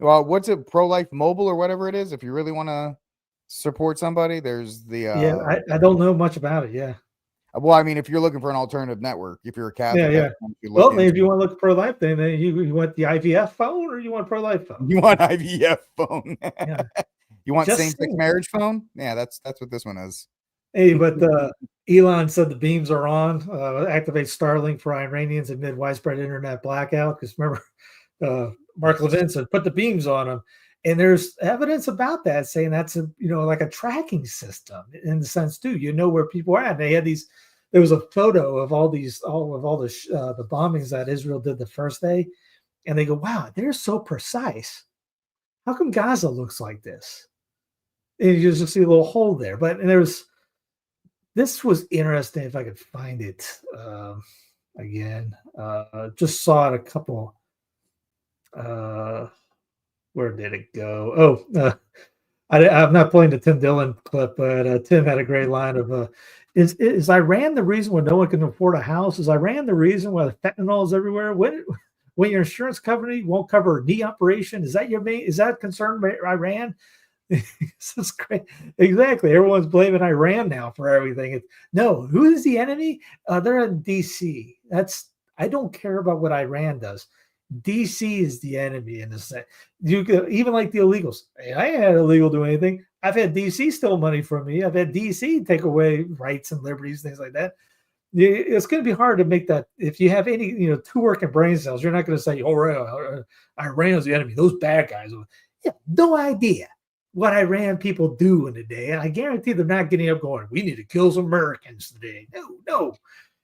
S2: Well, what's it? Pro-Life Mobile or whatever it is. If you really want to support somebody, there's the.
S4: I don't know much about it. Yeah.
S2: Well, I mean, if you're looking for an alternative network, if you're a Catholic,
S4: Well, maybe if you want to look pro-life, then you want the IVF phone or you want pro-life phone?
S2: You want IVF phone? Yeah. You want
S4: Just
S2: same-sex marriage phone? Yeah, that's what this one is.
S4: Hey, but Elon said the beams are on. Activate Starlink for Iranians amid widespread internet blackout. Because remember, Mark Levin said put the beams on them, and there's evidence about that saying that's like a tracking system in the sense too. You know where people are at. They had these. There was a photo of all the bombings that Israel did the first day, and they go, "Wow, they're so precise. How come Gaza looks like this?" And you just see a little hole there. This was interesting. If I could find it again, just saw it a couple. Where did it go? I'm not playing the Tim Dillon clip, but Tim had a great line of, is Iran the reason why no one can afford a house? Is Iran the reason why the fentanyl is everywhere? When your insurance company won't cover a knee operation, is that concern Iran? It's great. Exactly. Everyone's blaming Iran now for everything. No, who is the enemy? They're in DC. I don't care about what Iran does. DC is the enemy in this sense. Even like the illegals. Hey, I ain't had illegal do anything. I've had DC steal money from me. I've had DC take away rights and liberties, things like that. It's going to be hard to make that. If you have any, two working brain cells, you're not going to say, "Oh, Iran is the enemy." Those bad guys. Yeah, no idea what Iran people do in a day, and I guarantee they're not getting up going, "We need to kill some Americans today." No.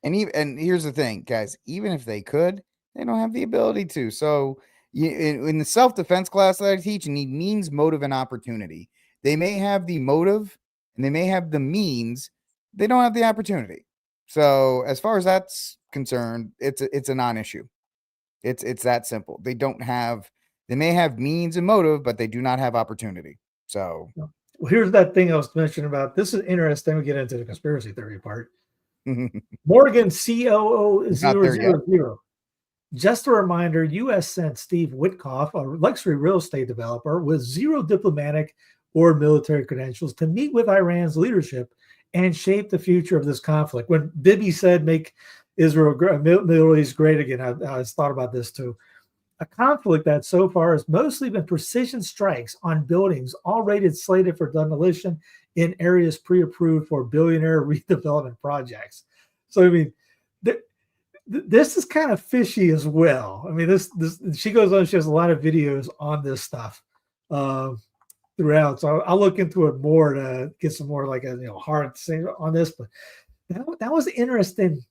S2: And here's the thing, guys. Even if they could, they don't have the ability to. So in the self-defense class that I teach, you need means, motive, and opportunity. They may have the motive and they may have the means. They don't have the opportunity. So as far as that's concerned, it's a non-issue. It's that simple. They may have means and motive, but they do not have opportunity. So
S4: well, here's that thing I was mentioning about. This is interesting. We get into the conspiracy theory part. Morgan COO 000. Just a reminder, U.S. sent Steve Witkoff, a luxury real estate developer with zero diplomatic or military credentials, to meet with Iran's leadership and shape the future of this conflict. When Bibi said, make Israel, Middle East great again, I thought about this too. A conflict that so far has mostly been precision strikes on buildings already slated for demolition in areas pre-approved for billionaire redevelopment projects. So, I mean, this is kind of fishy as well. I mean, this she goes on, she has a lot of videos on this stuff throughout. So I'll look into it more to get some more like a hard thing on this. But that was interesting.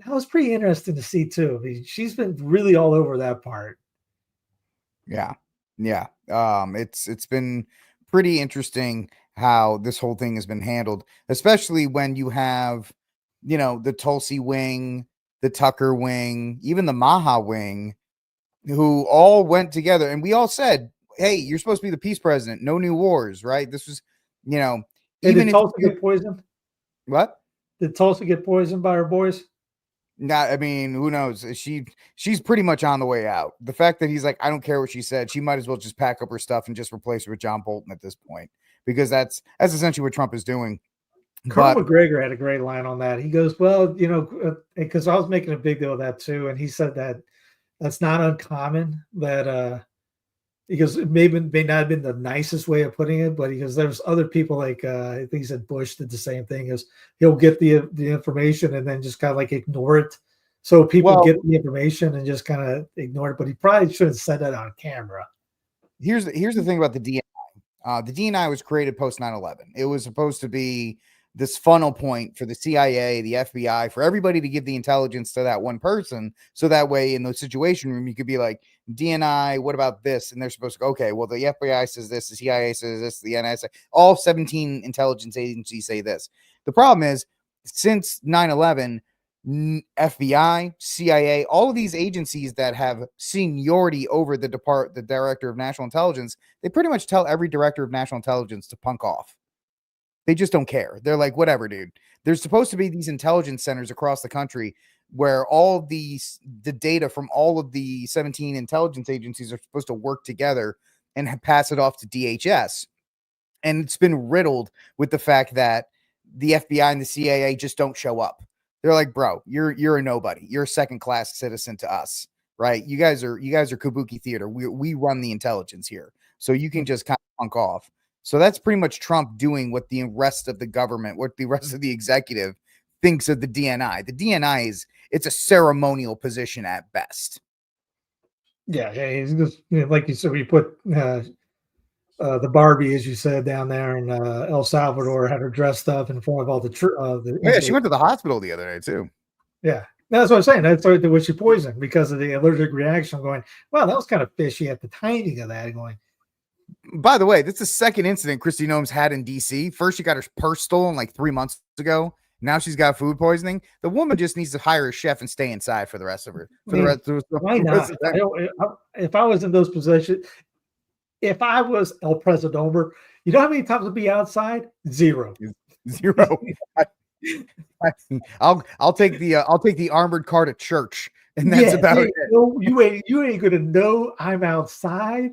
S4: That was pretty interesting to see too. I mean, she's been really all over that part.
S2: Yeah. It's been pretty interesting how this whole thing has been handled, especially when you have, the Tulsi wing, the Tucker wing, even the Maha wing, who all went together. And we all said, hey, you're supposed to be the peace president. No new wars, right? This was,
S4: even did Tulsi get poisoned?
S2: What?
S4: Did Tulsi get poisoned by her boys?
S2: I mean, who knows? She's pretty much on the way out. The fact that he's like, I don't care what she said. She might as well just pack up her stuff and just replace her with John Bolton at this point, because that's essentially what Trump is doing.
S4: Carl McGregor had a great line on that. He goes, well, because I was making a big deal of that too. And he said that that's not uncommon, that because it may not have been the nicest way of putting it, but because there's other people like I think he said Bush did the same thing. Is he'll get the information and then just kind of like ignore it so people get the information and just kind of ignore it. But he probably should have said that on camera.
S2: Here's the thing about the DNI. The DNI was created post 9/11. It was supposed to be this funnel point for the CIA, the FBI, for everybody to give the intelligence to that one person. So that way in the situation room, you could be like, DNI, what about this? And they're supposed to go, okay, well, the FBI says this, the CIA says this, the NSA, all 17 intelligence agencies say this. The problem is, since 9/11, FBI, CIA, all of these agencies that have seniority over the director of national intelligence, they pretty much tell every director of national intelligence to punk off. They just don't care. They're like, whatever, dude. There's supposed to be these intelligence centers across the country where all the data from all of the 17 intelligence agencies are supposed to work together and pass it off to DHS. And it's been riddled with the fact that the FBI and the CIA just don't show up. They're like, bro, you're a nobody. You're a second-class citizen to us, right? You guys are kabuki theater. We run the intelligence here. So you can just kind of punk off. So that's pretty much Trump doing what the rest of the government, what the rest of the executive thinks of the DNI. The DNI it's a ceremonial position at best.
S4: Yeah, he's just, like you said, we put the Barbie, as you said, down there in El Salvador, had her dressed up in front of all the
S2: yeah, she went to the hospital the other day too.
S4: Yeah, that's what I'm saying. That's what she poisoned because of the allergic reaction. I'm going, well, that was kind of fishy at the timing of that. Going.
S2: By the way, this is the second incident Kristi Noem's had in DC. First, she got her purse stolen like 3 months ago. Now she's got food poisoning. The woman just needs to hire a chef and stay inside for the rest of her.
S4: Why not? If I was in those positions, if I was El Presidente, you know how many times I'd be outside? Zero.
S2: I'll take the armored car to church, and that's about it.
S4: You ain't gonna know I'm outside.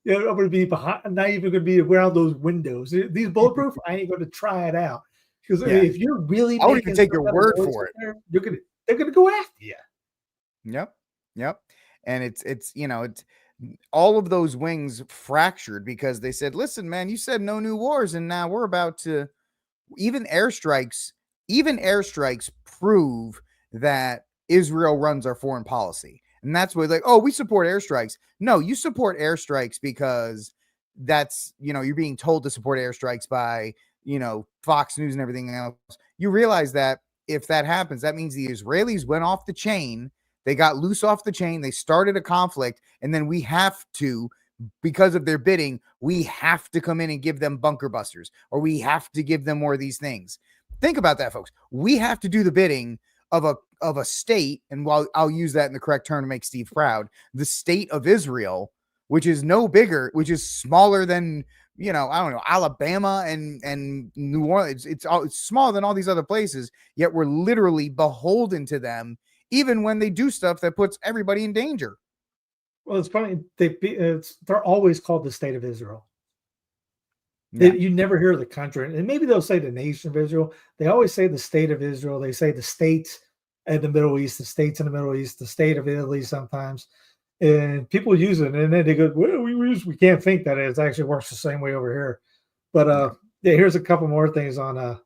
S4: I'm gonna be behind. I'm not even gonna be around those windows. These bulletproof, I ain't gonna try it out. Because if you're really,
S2: I would even take your word for it.
S4: They're gonna go after you.
S2: Yep. And it's all of those wings fractured because they said, listen, man, you said no new wars, and now we're about to even airstrikes prove that Israel runs our foreign policy. And that's where we support airstrikes. No, you support airstrikes because that's, you're being told to support airstrikes by Fox News and everything else. You realize that if that happens, that means the Israelis went off the chain. They got loose off the chain. They started a conflict. And then we have to, because of their bidding, we have to come in and give them bunker busters, or we have to give them more of these things. Think about that, folks. We have to do the bidding of a state. And while I'll use that in the correct term to make Steve proud, the state of Israel, which is no bigger, which is smaller than, I don't know, Alabama and New Orleans. It's smaller than all these other places, yet we're literally beholden to them, even when they do stuff that puts everybody in danger.
S4: Well, it's funny. They're always called the state of Israel. Yeah. You never hear the country, and maybe they'll say the nation of Israel. They always say the state of Israel. They say the states in the Middle East, the states in the Middle East, the state of Italy sometimes. And people use it, and then they go, well, we can't think that it actually works the same way over here. But here's a couple more things on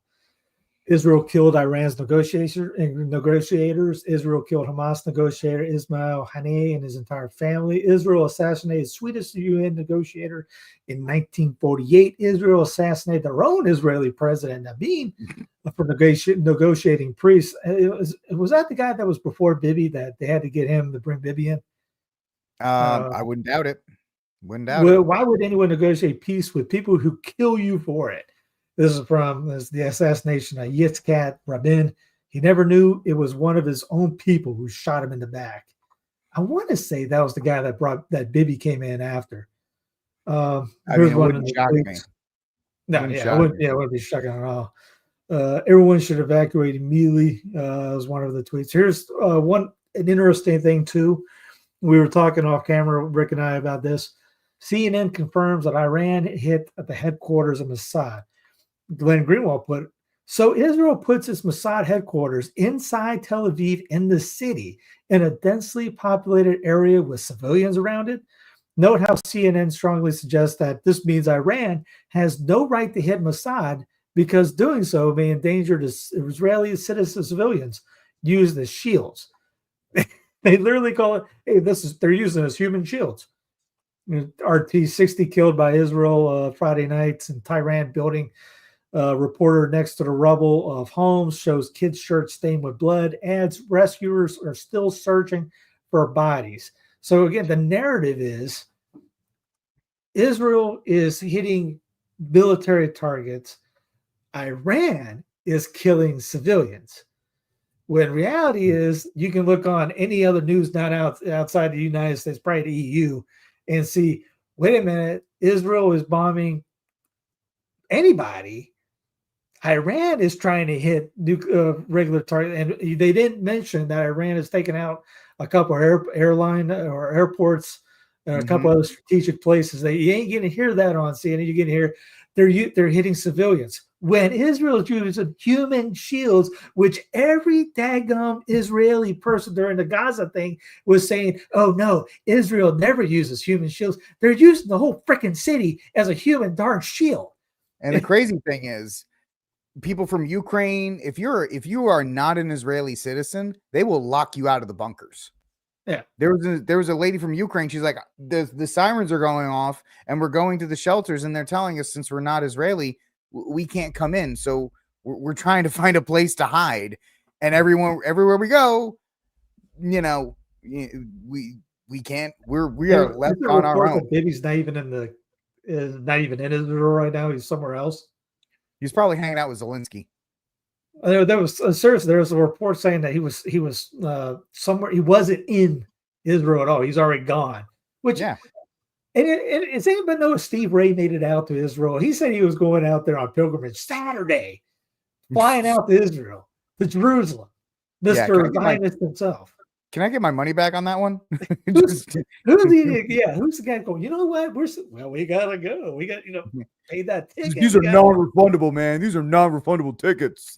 S4: Israel killed Iran's negotiators. Israel killed Hamas negotiator Ismail Haniyeh and his entire family. Israel assassinated Swedish UN negotiator in 1948. Israel assassinated their own Israeli president, Rabin, for negotiating priests. Was that the guy that was before Bibi that they had to get him to bring Bibi in?
S2: I wouldn't doubt it.
S4: Why would anyone negotiate peace with people who kill you for it? This is from the assassination of Yitzhak Rabin. He never knew it was one of his own people who shot him in the back. I want to say that was the guy that Bibi came in after.
S2: It wouldn't shock me.
S4: No, it wouldn't be shocking at all. Everyone should evacuate immediately. Was one of the tweets. Here's an interesting thing too. We were talking off camera, Rick and I, about this. CNN confirms that Iran hit at the headquarters of Mossad. Glenn Greenwald put, so Israel puts its Mossad headquarters inside Tel Aviv in the city in a densely populated area with civilians around it. Note how CNN strongly suggests that this means Iran has no right to hit Mossad because doing so may endanger the Israeli citizen civilians used as shields. They literally call it, hey, they're using as human shields. RT-60 killed by Israel Friday nights in Tehran building. Reporter next to the rubble of homes shows kids' shirts stained with blood. Adds rescuers are still searching for bodies. So again, the narrative is Israel is hitting military targets. Iran is killing civilians. When reality is, you can look on any other news not outside the United States, probably the EU, and see, wait a minute, Israel is bombing anybody. Iran is trying to hit regular targets, and they didn't mention that Iran has taken out a couple of airline or airports, a couple other strategic places. You ain't going to hear that on CNN. You're going to hear they're hitting civilians. When Israel is using human shields, which every daggum Israeli person during the Gaza thing was saying, oh no, Israel never uses human shields. They're using the whole freaking city as a human darn shield.
S2: And the crazy thing is, people from Ukraine, if you are not an Israeli citizen, they will lock you out of the bunkers.
S4: Yeah.
S2: There was a lady from Ukraine. She's like, the sirens are going off and we're going to the shelters and they're telling us, since we're not Israeli, we can't come in. So we're trying to find a place to hide. And everywhere we go, we can't, we are left on our own.
S4: Baby's not even in Israel right now. He's somewhere else.
S2: He's probably hanging out with Zelensky.
S4: There was seriously, there was a report saying that he was somewhere. He wasn't in Israel at all. He's already gone. Which, yeah. And it's anybody know if Steve Ray made it out to Israel? He said he was going out there on pilgrimage Saturday, flying out to Israel, to Jerusalem. Mr. Zionist himself.
S2: Can I get my money back on that one?
S4: Who's the guy going, you know what? We gotta go. We got, pay that ticket.
S2: These are non-refundable, man. These are non-refundable tickets.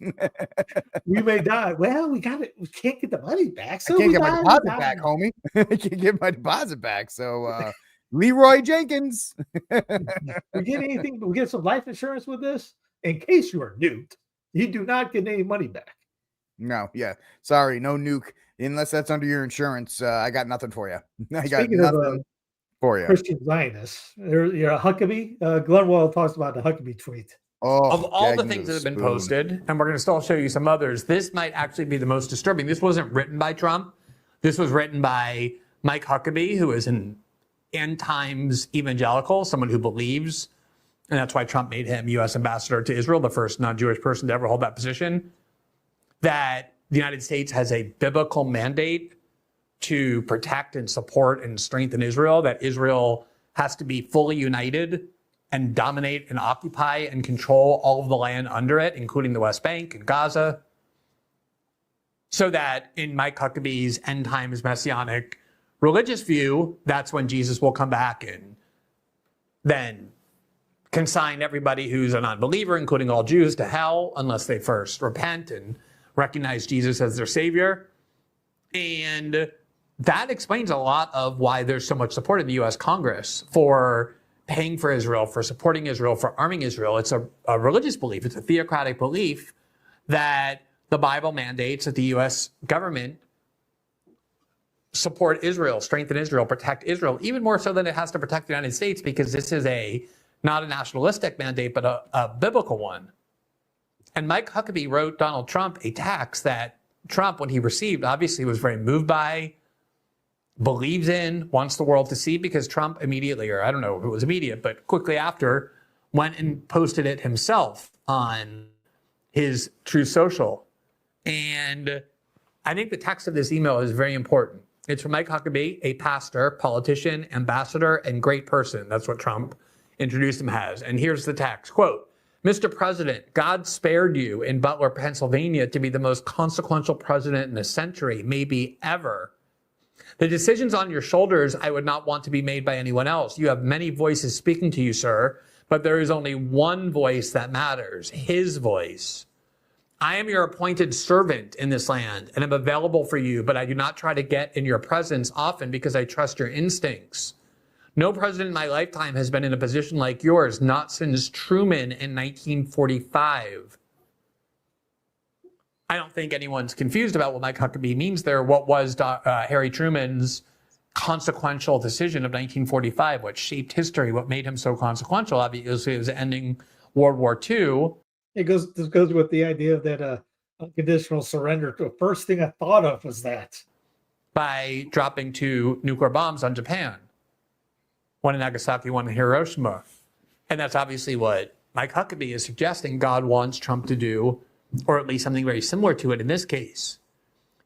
S4: We may die. Well, we can't get the money back. So
S2: I can't get my deposit back, homie. I can't get my deposit back. So Leroy Jenkins.
S4: We get anything, we get some life insurance with this. In case you are nuked, you do not get any money back.
S2: No, yeah. Sorry, no nuke. Unless that's under your insurance, I got nothing for you. I got
S4: Speaking
S2: nothing for you.
S4: Christian Zionists. You're a Huckabee. Glenwell talks about the Huckabee tweet.
S12: Of all the things that have been posted, and we're going to still show you some others, this might actually be the most disturbing. This wasn't written by Trump. This was written by Mike Huckabee, who is an end times evangelical, someone who believes, and that's why Trump made him U.S. ambassador to Israel, the first non-Jewish person to ever hold that position, that the United States has a biblical mandate to protect and support and strengthen Israel, that Israel has to be fully united and dominate and occupy and control all of the land under it, including the West Bank and Gaza, so that in Mike Huckabee's end times messianic religious view, that's when Jesus will come back and then consign everybody who's a non-believer, including all Jews, to hell unless they first repent and recognize Jesus as their savior. And that explains a lot of why there's so much support in the U.S. Congress for paying for Israel, for supporting Israel, for arming Israel. It's a religious belief. It's a theocratic belief that the Bible mandates that the U.S. government support Israel, strengthen Israel, protect Israel, even more so than it has to protect the United States, because this is not a nationalistic mandate, but a biblical one. And Mike Huckabee wrote Donald Trump a tax that Trump, when he received, obviously was very moved by, believes in, wants the world to see, because Trump immediately, or I don't know if it was immediate, but quickly after, went and posted it himself on his Truth Social. And I think the text of this email is very important. It's from Mike Huckabee, a pastor, politician, ambassador, and great person. That's what Trump introduced him as. And here's the text, quote, Mr. President, God spared you in Butler, Pennsylvania to be the most consequential president in a century, maybe ever. The decisions on your shoulders I would not want to be made by anyone else. You have many voices speaking to you, sir, but there is only one voice that matters, his voice. I am your appointed servant in this land and am available for you, but I do not try to get in your presence often because I trust your instincts. No president in my lifetime has been in a position like yours, not since Truman in 1945. I don't think anyone's confused about what Mike Huckabee means there. What was Harry Truman's consequential decision of 1945, what shaped history, what made him so consequential, obviously, was ending World War II.
S4: This goes with the idea of that unconditional surrender. The first thing I thought of was that.
S12: By dropping 2 nuclear bombs on Japan, one in Nagasaki, one in Hiroshima. And that's obviously what Mike Huckabee is suggesting God wants Trump to do, or at least something very similar to it in this case.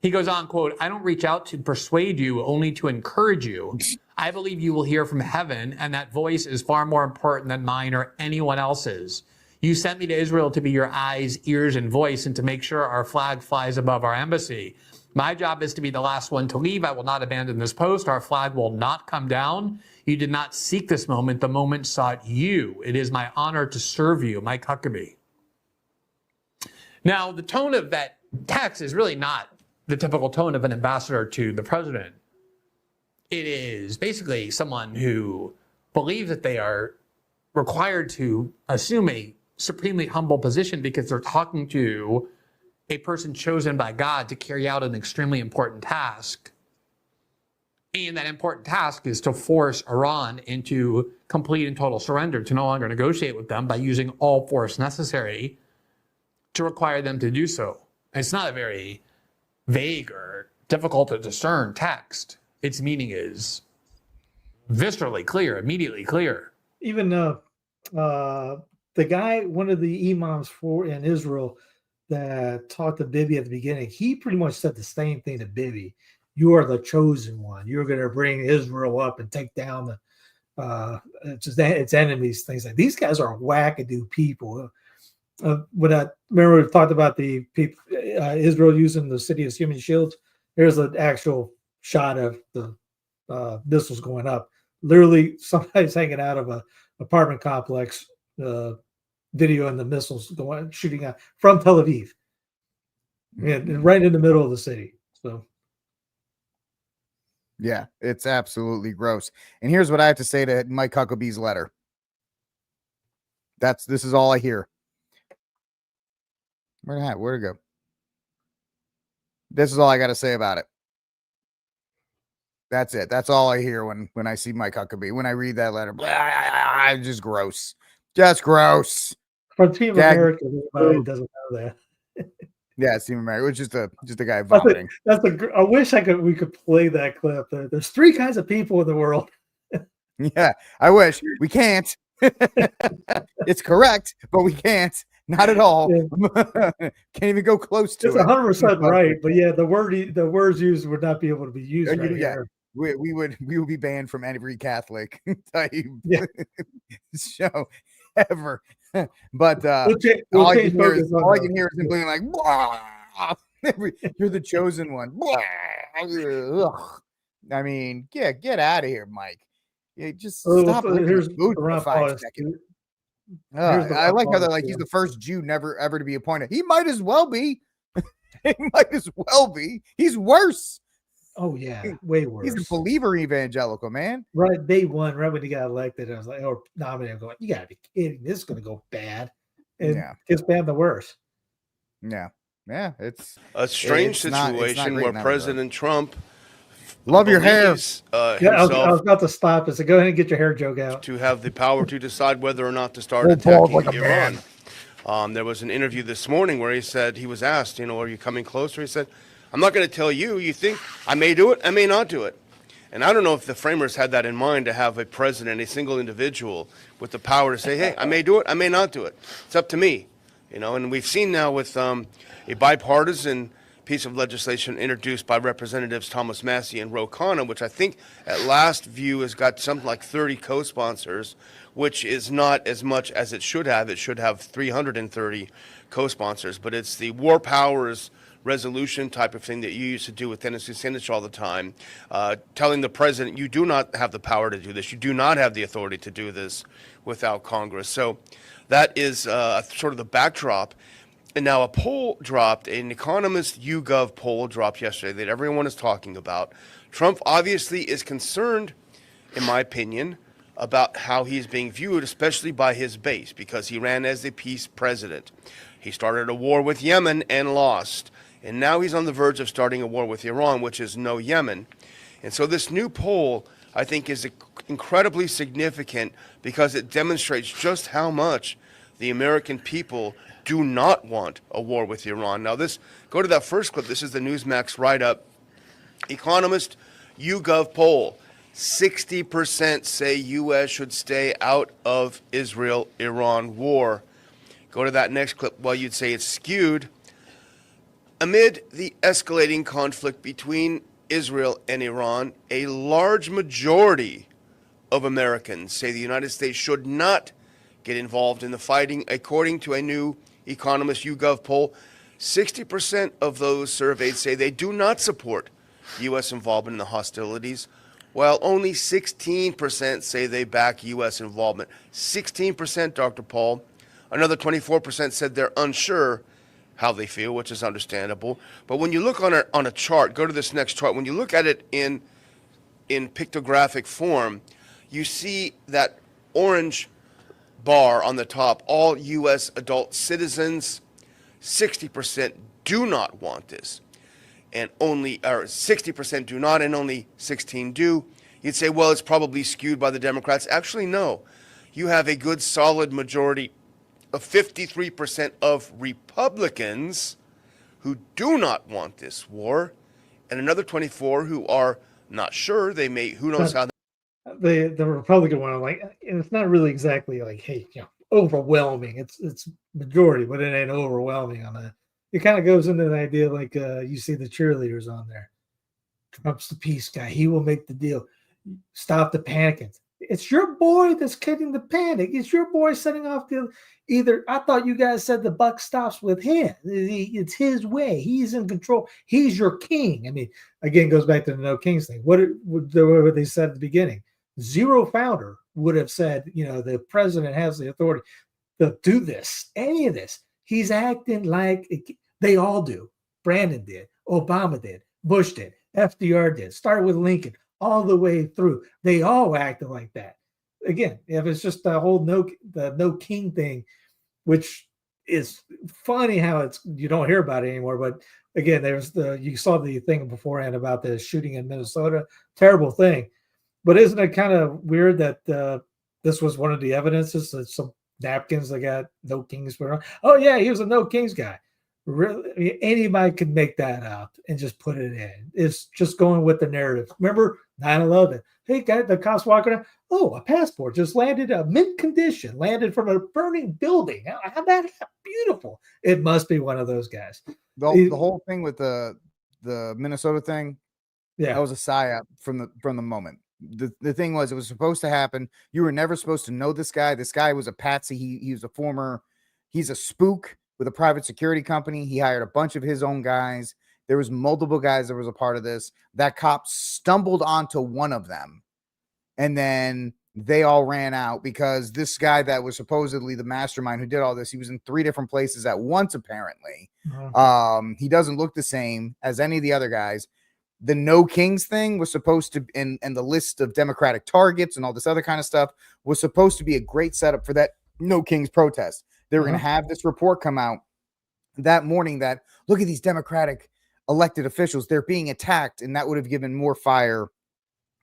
S12: He goes on, quote, "I don't reach out to persuade you, only to encourage you. I believe you will hear from heaven, and that voice is far more important than mine or anyone else's. You sent me to Israel to be your eyes, ears, and voice, and to make sure our flag flies above our embassy. My job is to be the last one to leave. I will not abandon this post. Our flag will not come down. You did not seek this moment. The moment sought you. It is my honor to serve you." Mike Huckabee. Now, the tone of that text is really not the typical tone of an ambassador to the president. It is basically someone who believes that they are required to assume a supremely humble position because they're talking to a person chosen by God to carry out an extremely important task. And that important task is to force Iran into complete and total surrender, to no longer negotiate with them by using all force necessary to require them to do so. It's not a very vague or difficult to discern text. Its meaning is viscerally clear, immediately clear.
S4: Even the guy, one of the imams in Israel that talked to Bibi at the beginning, he pretty much said the same thing to Bibi. You are the chosen one. You're going to bring Israel up and take down its enemies, things like these guys are wackadoo people. When I remember we talked about the people, Israel using the city as human shields, there's an actual shot of the missiles going up. Literally, somebody's hanging out of an apartment complex, video and the missiles shooting out from Tel Aviv, and right in the middle of the city. So,
S2: yeah, it's absolutely gross. And here's what I have to say to Mike Huckabee's letter. This is all I hear. Where'd it go? This is all I got to say about it. That's it. That's all I hear when I see Mike Huckabee. When I read that letter, just gross. Just gross.
S4: From Team America, everybody doesn't know that.
S2: Yeah, Team America. It was just a guy vomiting.
S4: I wish we could play that clip. There's 3 kinds of people in the world.
S2: Yeah, I wish. We can't. It's correct, but we can't. Not at all. Yeah. Can't even go close to
S4: it. It's 100% right, but yeah, the words used would not be able to be used. Right here.
S2: We would be banned from every Catholic type show ever. But all I can hear is him being like, "You're the chosen one." I mean, get out of here, Mike. Yeah, just stop. Here's for 5 seconds. I like how they're like, he's the first Jew never ever to be appointed. He might as well be. He might as well be. He's worse.
S4: Oh yeah, way worse.
S2: He's a believer evangelical, man.
S4: Right, day one, right when he got elected, I was like, or nominated, going, you gotta be kidding, this is gonna go bad. And it's bad the worse.
S2: Yeah. It's
S13: a strange situation where President Trump
S2: love your hair.
S4: I was about to stop and say, go ahead and get your hair joke out.
S13: To have the power to decide whether or not to start attacking Iran. There was an interview this morning where he said, he was asked, are you coming closer? He said, I'm not going to tell you. You think I may do it, I may not do it. And I don't know if the framers had that in mind, to have a president, a single individual with the power to say, hey, I may do it, I may not do it. It's up to me. And we've seen now with a bipartisan piece of legislation introduced by Representatives Thomas Massey and Ro Khanna, which I think at last view has got something like 30 co-sponsors, which is not as much as it should have. It should have 330 co-sponsors, but it's the war powers resolution type of thing that you used to do with Tennessee senators all the time, telling the president, you do not have the power to do this. You do not have the authority to do this without Congress. So that is sort of the backdrop. And now a poll dropped, an Economist YouGov poll dropped yesterday that everyone is talking about. Trump obviously is concerned, in my opinion, about how he's being viewed, especially by his base, because he ran as a peace president. He started a war with Yemen and lost. And now he's on the verge of starting a war with Iran, which is no Yemen. And so this new poll, I think, is incredibly significant because it demonstrates just how much the American people do not want a war with Iran. Now go to that first clip. This is the Newsmax write-up. Economist YouGov poll. 60% say U.S. should stay out of Israel-Iran war. Go to that next clip. Well, you'd say it's skewed. Amid the escalating conflict between Israel and Iran, a large majority of Americans say the United States should not get involved in the fighting. According to a new Economist YouGov poll, 60% of those surveyed say they do not support U.S. involvement in the hostilities, while only 16% say they back U.S. involvement. 16%, Dr. Paul. Another 24% said they're unsure how they feel, which is understandable. But when you look on a chart, go to this next chart. When you look at it in pictographic form, you see that orange bar on the top, all U.S. adult citizens. 60% do not want this, and 60% do not, and only 16 do. You'd say, well, it's probably skewed by the Democrats. Actually, no. You have a good solid majority of 53% of Republicans who do not want this war, and another 24 who are not sure. They may, who knows how.
S4: The Republican one, it's not really exactly hey, overwhelming. It's majority, but it ain't overwhelming on that. It kind of goes into the idea you see the cheerleaders on there. Trump's the peace guy. He will make the deal. Stop the panicking. It's your boy that's getting the panic. It's your boy setting off the I thought you guys said the buck stops with him. It's his way. He's in control. He's your king. I mean, again, goes back to the no kings thing. What they said at the beginning. Zero founder would have said, the president has the authority to do this, any of this. He's acting like they all do. Brandon did. Obama did. Bush did. FDR did. Started with Lincoln all the way through. They all acted like that. Again, if it's just the whole no king thing, which is funny how you don't hear about it anymore. But again, you saw the thing beforehand about the shooting in Minnesota. Terrible thing. But isn't it kind of weird that this was one of the evidences that some napkins that got no kings put on? Oh yeah, he was a no kings guy. Really, anybody could make that up and just put it in. It's just going with the narrative. Remember 9/11? Hey, got the cops walking around. Oh, a passport just landed, mint condition, landed from a burning building. How that beautiful? It must be one of those guys.
S2: The whole thing with the Minnesota thing,
S4: that
S2: was a psyop from the moment. The thing was, it was supposed to happen. You were never supposed to know this guy. This guy was a patsy. He was he's a spook with a private security company. He hired a bunch of his own guys. There was multiple guys that was a part of this. That cop stumbled onto one of them, and then they all ran out because this guy that was supposedly the mastermind who did all this, he was in 3 different places at once, apparently. He doesn't look the same as any of the other guys. The no kings thing was supposed to, and the list of Democratic targets and all this other kind of stuff was supposed to be a great setup for that no kings protest. They were going to have this report come out that morning that, look at these Democratic elected officials, they're being attacked, and that would have given more fire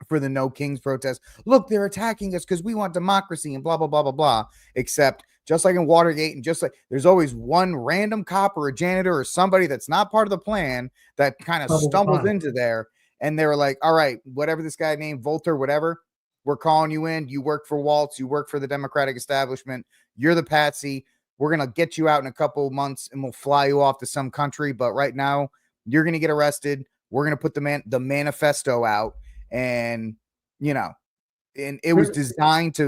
S2: for the no kings protest. Look, they're attacking us because we want democracy and blah, blah, blah, blah, blah. Except just like in Watergate, and just like there's always one random cop or a janitor or somebody that's not part of the plan that kind of stumbles into there, and they were like, all right, whatever this guy named Volter, whatever, we're calling you in. You work for Waltz, you work for the Democratic establishment, you're the patsy. We're going to get you out in a couple of months and we'll fly you off to some country, but right now you're going to get arrested. We're going to put the manifesto out, and and it was designed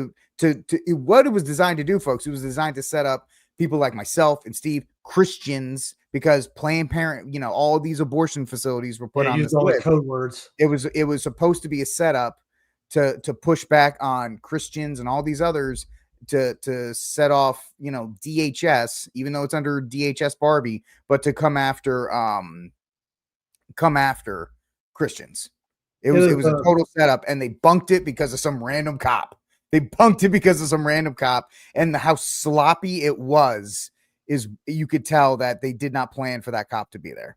S2: what it was designed to do, folks. It was designed to set up people like myself and Steve, Christians, because Planned Parenthood, all these abortion facilities were put on this
S4: all
S2: list.
S4: The code words.
S2: It was supposed to be a setup to push back on Christians and all these others to set off, DHS, even though it's under DHS Barbie, but to come after Christians. It was a total setup, and they bunked it because of some random cop. And how sloppy it was is you could tell that they did not plan for that cop to be there.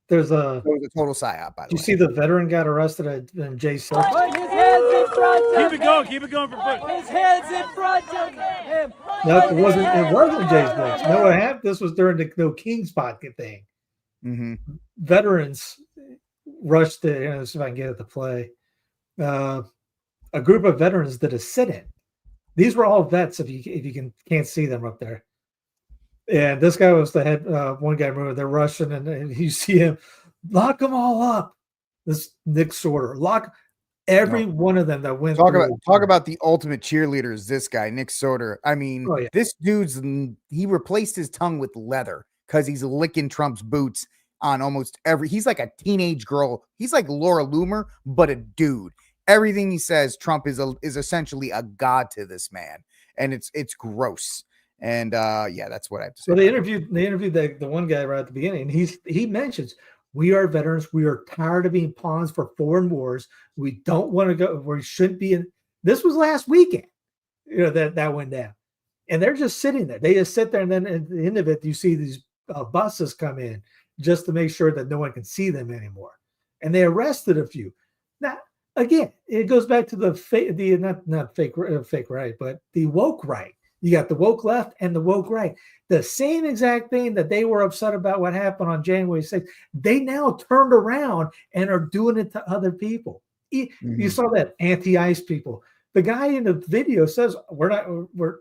S4: There's
S2: It was a total psyop, by the
S4: You
S2: way.
S4: see the veteran got arrested in J6?
S14: Put his hands in front of him. Keep it going for foot. His hands in front of him.
S4: No, it wasn't J6. No, what happened? This was during the No King Spot thing.
S2: Mm-hmm.
S4: Veterans rushed to, let's see if I can get it to play. A group of veterans did a sit-in. These were all vets, if you can't see them up there. And this guy was the head. One guy, remember, they're rushing, and you see him lock them all up. This Nick Sorter, lock every one of them that went.
S2: Talk about the ultimate cheerleaders. This guy, Nick Sorter. I mean, this dude's he replaced his tongue with leather because he's licking Trump's boots on almost every. He's like a teenage girl. He's like Laura Loomer, but a dude. Everything he says, Trump is essentially a god to this man, and it's gross. And yeah, that's what I have to say.
S4: So they interviewed the one guy right at the beginning, and he mentions, we are veterans. We are tired of being pawns for foreign wars. We don't want to go where we shouldn't be in. This was last weekend, that went down, and they're just sitting there. They just sit there, and then at the end of it, you see these buses come in just to make sure that no one can see them anymore, and they arrested a few. Now, again, it goes back to not fake right, but the woke right. You got the woke left and the woke right. The same exact thing that they were upset about what happened on January 6th, they now turned around and are doing it to other people. You saw that anti-ICE people. The guy in the video says, we're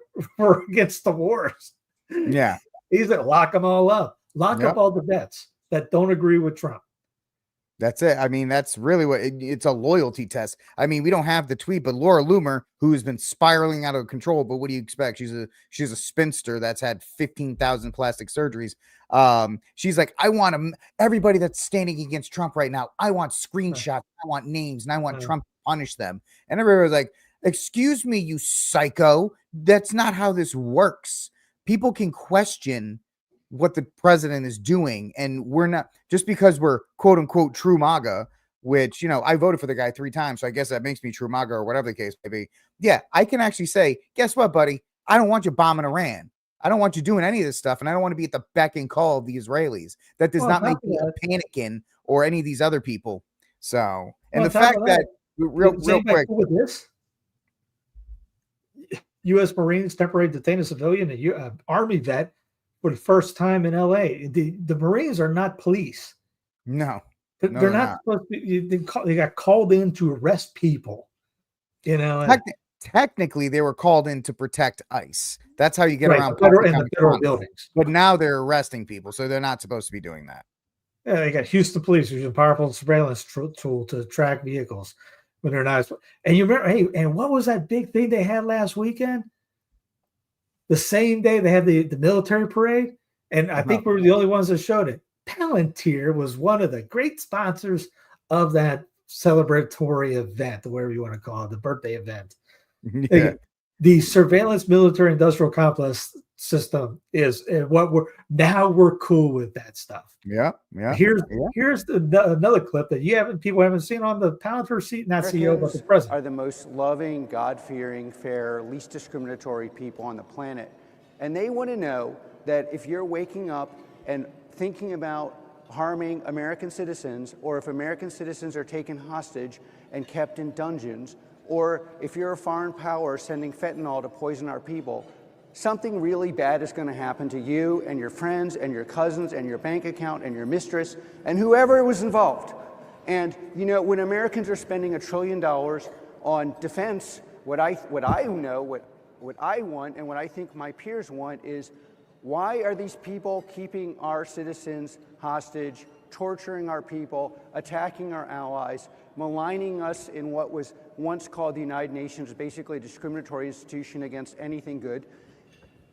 S4: against the wars.
S2: Yeah.
S4: He's like, lock them all up. Lock up all the vets that don't agree with Trump.
S2: That's it. I mean, that's really what it's a loyalty test. I mean, we don't have the tweet, but Laura Loomer, who has been spiraling out of control, but what do you expect? She's a spinster that's had 15,000 plastic surgeries. She's like, I want everybody that's standing against Trump right now. I want screenshots. I want names, and I want Trump to punish them. And everybody was like, excuse me, you psycho. That's not how this works. People can question what the president is doing, and we're not, just because we're quote unquote true MAGA, which, I voted for the guy 3 times, so I guess that makes me true MAGA or whatever the case may be. Yeah, I can actually say, guess what, buddy? I don't want you bombing Iran. I don't want you doing any of this stuff, and I don't want to be at the beck and call of the Israelis. That does not make me a Panikin or any of these other people. So, and the fact that real quick
S4: with this, U.S. Marines temporarily detain a civilian, an Army vet, for the first time in LA. The Marines are not police.
S2: No,
S4: they're not supposed to be. They got called in to arrest people.
S2: Technically, they were called in to protect ICE. That's how you get around
S4: the federal buildings.
S2: But now they're arresting people, so they're not supposed to be doing that.
S4: Yeah, they got Houston police, which is a powerful surveillance tool to track vehicles when they're not. And you remember, hey, and what was that big thing they had last weekend? The same day they had the military parade, and I think we were the only ones that showed it. Palantir was one of the great sponsors of that celebratory event, or whatever you want to call it, the birthday event. Yeah. The surveillance military industrial complex system is what we're cool with that stuff.
S2: Yeah.
S4: Here's another clip that people haven't seen on the Palantir seat, not CEO, but the president.
S15: Are the most loving, God-fearing, fair, least discriminatory people on the planet. And they want to know that if you're waking up and thinking about harming American citizens, or if American citizens are taken hostage and kept in dungeons, or if you're a foreign power sending fentanyl to poison our people, something really bad is going to happen to you and your friends and your cousins and your bank account and your mistress and whoever was involved. And when Americans are spending $1 trillion on defense, what I want and what I think my peers want is, why are these people keeping our citizens hostage, torturing our people, attacking our allies, maligning us in what was once called the United Nations, basically a discriminatory institution against anything good?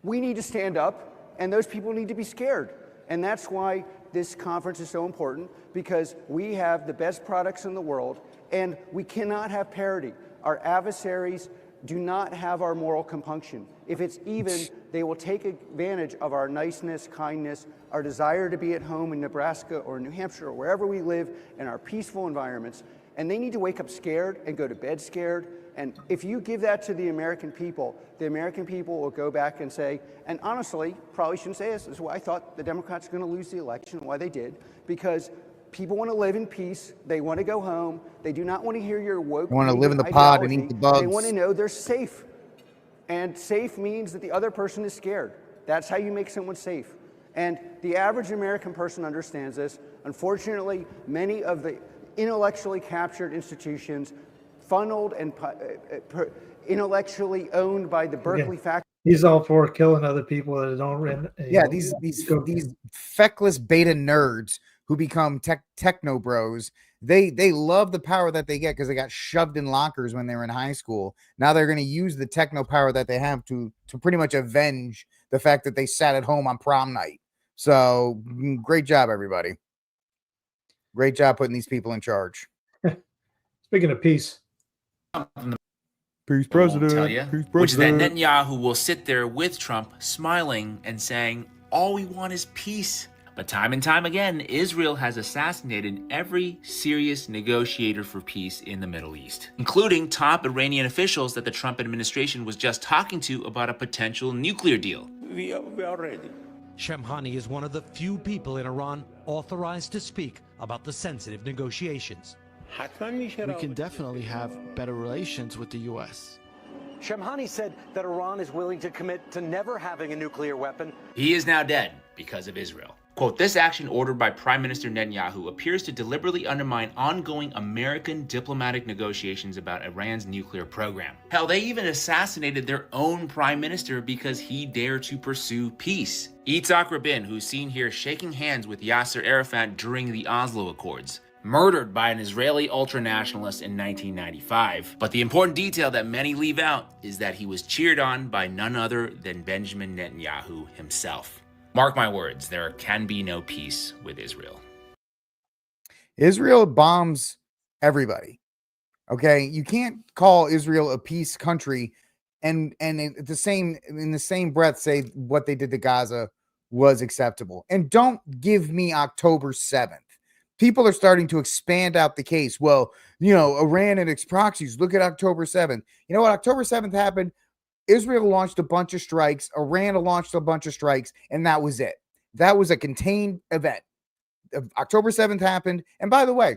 S15: We need to stand up, and those people need to be scared. And that's why this conference is so important, because we have the best products in the world, and we cannot have parity. Our adversaries do not have our moral compunction. If it's even, they will take advantage of our niceness, kindness, our desire to be at home in Nebraska or New Hampshire or wherever we live in our peaceful environments. And they need to wake up scared and go to bed scared And if you give that to the American people will go back and say, and honestly, probably shouldn't say this is why I thought the Democrats were going to lose the election, why they did, because people want to live in peace. They want to go home. They do not want to hear your woke.
S2: They want to live in the pod and eat the bugs.
S15: They want to know they're safe. And safe means that the other person is scared. That's how you make someone safe. And the average American person understands this. Unfortunately, many of the intellectually captured institutions funneled and intellectually owned by the Berkeley faculty.
S4: He's all for killing other people that don't.
S2: These feckless beta nerds who become techno bros. They love the power that they get because they got shoved in lockers when they were in high school. Now they're going to use the techno power that they have to pretty much avenge the fact that they sat at home on prom night. So great job, everybody. Great job putting these people in charge.
S4: Speaking of peace.
S2: Peace, president.
S16: Tell you,
S2: Peace,
S16: which is that
S2: president.
S16: Netanyahu will sit there with Trump smiling and saying, all we want is peace. But time and time again, Israel has assassinated every serious negotiator for peace in the Middle East, including top Iranian officials that the Trump administration was just talking to about a potential nuclear deal.
S17: We are ready.
S18: Shamhani is one of the few people in Iran authorized to speak about the sensitive negotiations.
S17: We can definitely have better relations with the U.S.
S18: Shamhani said that Iran is willing to commit to never having a nuclear weapon.
S16: He is now dead because of Israel. Quote, this action ordered by Prime Minister Netanyahu appears to deliberately undermine ongoing American diplomatic negotiations about Iran's nuclear program. Hell, they even assassinated their own prime minister because he dared to pursue peace. Yitzhak Rabin, who's seen here shaking hands with Yasser Arafat during the Oslo Accords, murdered by an Israeli ultranationalist in 1995. But the important detail that many leave out is that he was cheered on by none other than Benjamin Netanyahu himself. Mark my words, there can be no peace with Israel.
S2: Israel bombs everybody. Okay, you can't call Israel a peace country and in the same breath say what they did to Gaza was acceptable. And don't give me October 7th. People are starting to expand out the case. Well, Iran and its proxies. Look at October 7th. You know what? October 7th happened. Israel launched a bunch of strikes. Iran launched a bunch of strikes, and that was it. That was a contained event. October 7th happened. And by the way,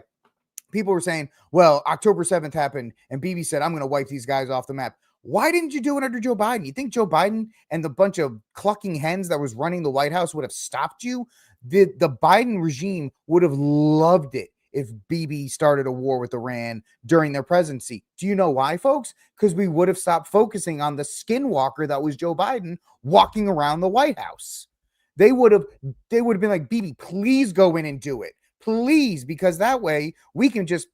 S2: people were saying, well, October 7th happened, and Bibi said, I'm going to wipe these guys off the map. Why didn't you do it under Joe Biden? You think Joe Biden and the bunch of clucking hens that was running the White House would have stopped you? The Biden regime would have loved it if Bibi started a war with Iran during their presidency. Do you know why, folks? Because we would have stopped focusing on the skinwalker that was Joe Biden walking around the White House. They would have been like, Bibi, please go in and do it. Please, because that way we can just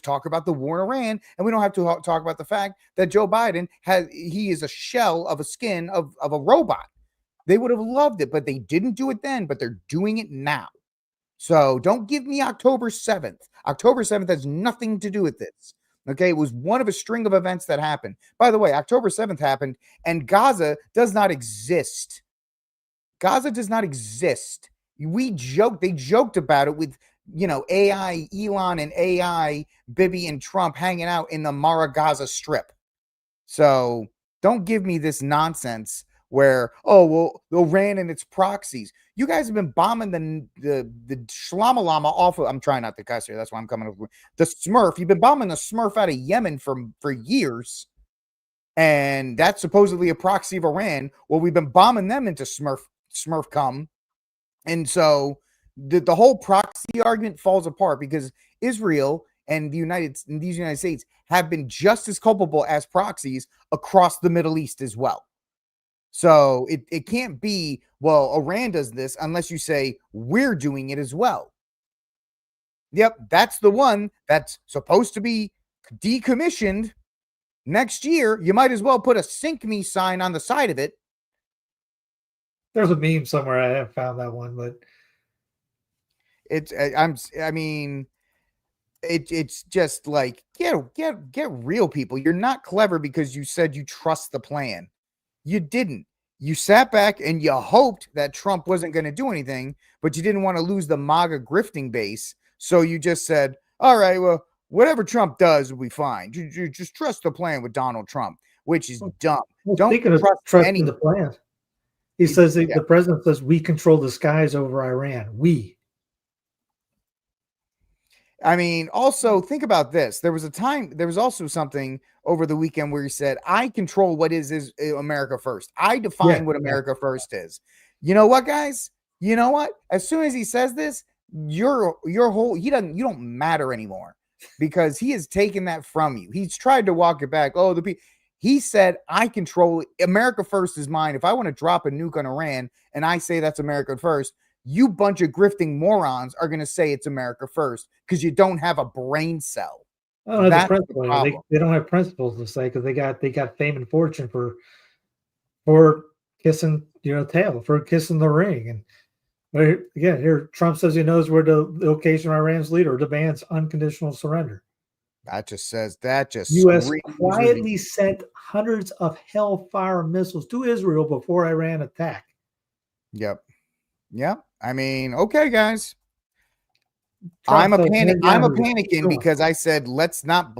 S2: talk about the war in Iran, and we don't have to talk about the fact that Joe Biden he is a shell of a skin of a robot. They would have loved it, but they didn't do it then, but they're doing it now. So don't give me October 7th. October 7th has nothing to do with this. Okay, it was one of a string of events that happened. By the way, October 7th happened, and Gaza does not exist. Gaza does not exist. They joked about it with, AI, Elon and AI, Bibi and Trump hanging out in the Mara Gaza Strip. So don't give me this nonsense where, Iran and its proxies. You guys have been bombing the Shlamalama off of, I'm trying not to cuss here, that's why I'm coming over. The Smurf, you've been bombing the Smurf out of Yemen for years. And that's supposedly a proxy of Iran. Well, we've been bombing them into Smurf cum. And so the whole proxy argument falls apart because Israel and these United States have been just as culpable as proxies across the Middle East as well. So it can't be, well, Iran does this unless you say we're doing it as well. Yep, that's the one that's supposed to be decommissioned next year. You might as well put a sink me sign on the side of it.
S4: There's a meme somewhere. I haven't found that one, but
S2: it's just like, get real, people. You're not clever because you said you trust the plan. You didn't. You sat back and you hoped that Trump wasn't going to do anything, but you didn't want to lose the MAGA grifting base. So you just said, all right, well, whatever Trump does will be fine. You just trust the plan with Donald Trump, which is dumb. Don't
S4: Speaking of
S2: trust
S4: trusting the plan, he says the president says we control the skies over Iran. We.
S2: I mean, also think about this. There was also something over the weekend where he said, I control what is America first. I define what America first is. You know what, guys? You know what? As soon as he says this, you don't matter anymore because he has taken that from you. He's tried to walk it back. Oh, he said, I control America first is mine. If I want to drop a nuke on Iran and I say that's America first, you bunch of grifting morons are going to say it's America first because you don't have a brain cell.
S4: That's the problem. They don't have principles to say because they got fame and fortune for kissing tail, for kissing the ring. And again, here Trump says he knows where the location of Iran's leader demands unconditional surrender. U.S. quietly sent hundreds of Hellfire missiles to Israel before Iran attacked.
S2: Yep. I mean, okay, guys. I'm panicking because I said let's not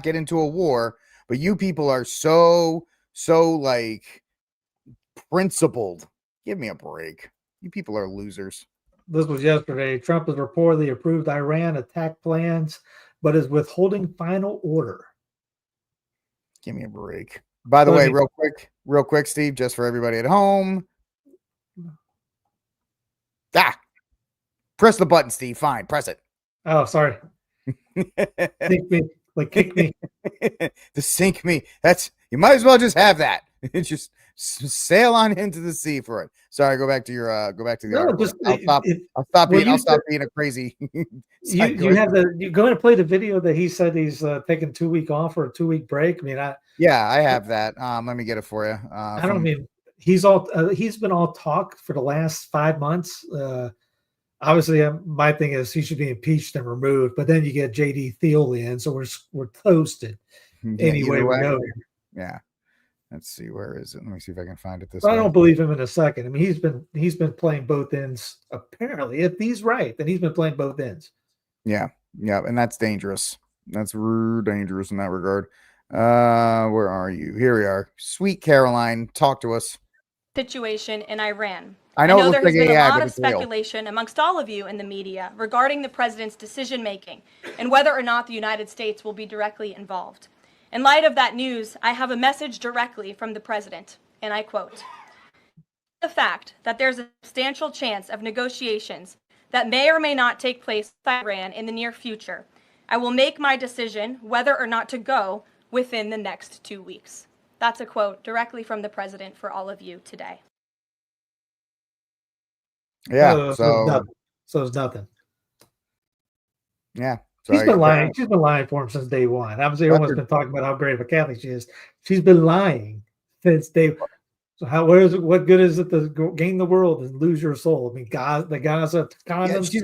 S2: get into a war, but you people are so like principled. Give me a break. You people are losers.
S4: This was yesterday. Trump has reportedly approved Iran attack plans, but is withholding final order.
S2: Give me a break. By the way, real quick, Steve, just for everybody at home. Press the button, Steve. Fine, press it.
S4: Oh, sorry. Sink me, kick me.
S2: To sink me. You might as well just have that. Just sail on into the sea for it. Sorry, go back to the article. I'll stop being a crazy.
S4: You go and play the video that he said he's taking 2 week off or a 2 week break. I mean, I
S2: have that. Let me get it for you.
S4: He's been all talk for the last 5 months. Obviously, my thing is he should be impeached and removed. But then you get JD Thiel in, so we're toasted. Anyway, we go.
S2: Yeah. Let's see, where is it? Let me see if I can find it.
S4: I don't believe him in a second. I mean, he's been playing both ends. Apparently, if he's right, then he's been playing both ends.
S2: Yeah, and that's dangerous. That's dangerous in that regard. Where are you? Here we are. Sweet Caroline, talk to us.
S19: Situation in Iran.
S2: I know
S19: there has been a lot of speculation amongst all of you in the media regarding the president's decision making and whether or not the United States will be directly involved. In light of that news, I have a message directly from the president, and I quote, "The fact that there's a substantial chance of negotiations that may or may not take place with Iran in the near future, I will make my decision whether or not to go within the next 2 weeks." That's a quote directly from the president for all of you today.
S2: Yeah,
S4: so it's nothing.
S2: Yeah.
S4: She's been lying. She's been lying for him since day one. Obviously, everyone's been talking about how great of a Catholic she is. She's been lying since day one. So what good is it to gain the world and lose your soul? I mean, the Gaza condoms.
S2: Yeah,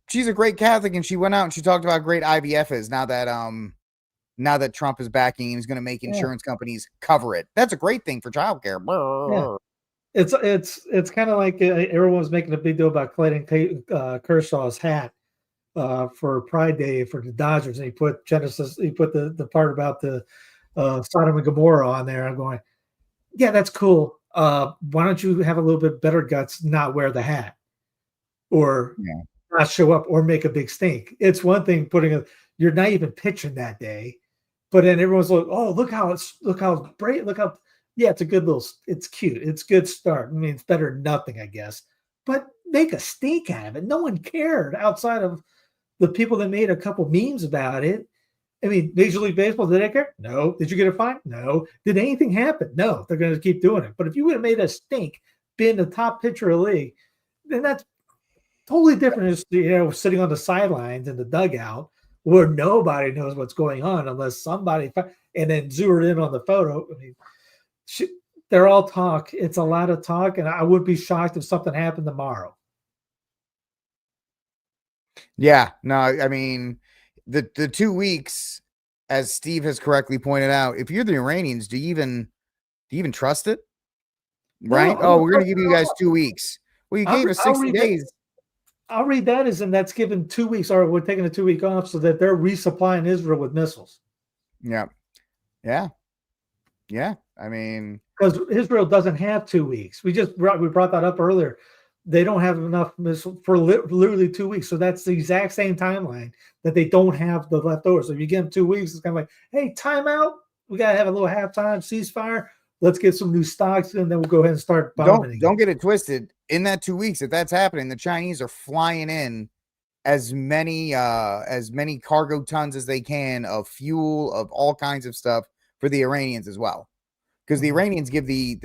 S2: she's a great Catholic, and she went out and she talked about how great IVF is now that Trump is backing and he's going to make insurance companies cover it. That's a great thing for childcare.
S4: Yeah. It's kind of like everyone's making a big deal about Clayton Kershaw's hat for Pride Day for the Dodgers, and he put the part about the Sodom and Gomorrah on there. I'm going, yeah, that's cool. Why don't you have a little bit better guts, not wear the hat, or not show up, or make a big stink? It's one thing you're not even pitching that day, but then everyone's like, oh, look how bright, it's a good it's cute, it's a good start. I mean, it's better than nothing, I guess, but make a stink out of it. No one cared outside of the people that made a couple memes about it. I mean, Major League Baseball, did they care? No. Did you get a fine? No. Did anything happen? No. They're going to keep doing it. But if you would have made a stink, been the top pitcher of the league, then that's totally different. As sitting on the sidelines in the dugout where nobody knows what's going on unless somebody and then zeroed in on the photo. I mean, they're all talk. It's a lot of talk, and I would be shocked if something happened tomorrow.
S2: Yeah, no, I mean, the 2 weeks, as Steve has correctly pointed out, if you're the Iranians, do you even trust it? Right? We're going to give you guys 2 weeks. Well, you gave us 60 days.
S4: I'll read that as, and that's given 2 weeks, or we're taking a 2 week off so that they're resupplying Israel with missiles.
S2: Yeah. Yeah. Yeah. I mean,
S4: because Israel doesn't have 2 weeks. We brought that up earlier. They don't have enough missiles for literally 2 weeks. So that's the exact same timeline that they don't have the leftovers. So if you give them 2 weeks, it's kind of like, hey, timeout. We got to have a little halftime ceasefire. Let's get some new stocks, and then we'll go ahead and start bombing.
S2: Don't get it twisted. In that 2 weeks, if that's happening, the Chinese are flying in as many cargo tons as they can of fuel, of all kinds of stuff for the Iranians as well. Because the Iranians give the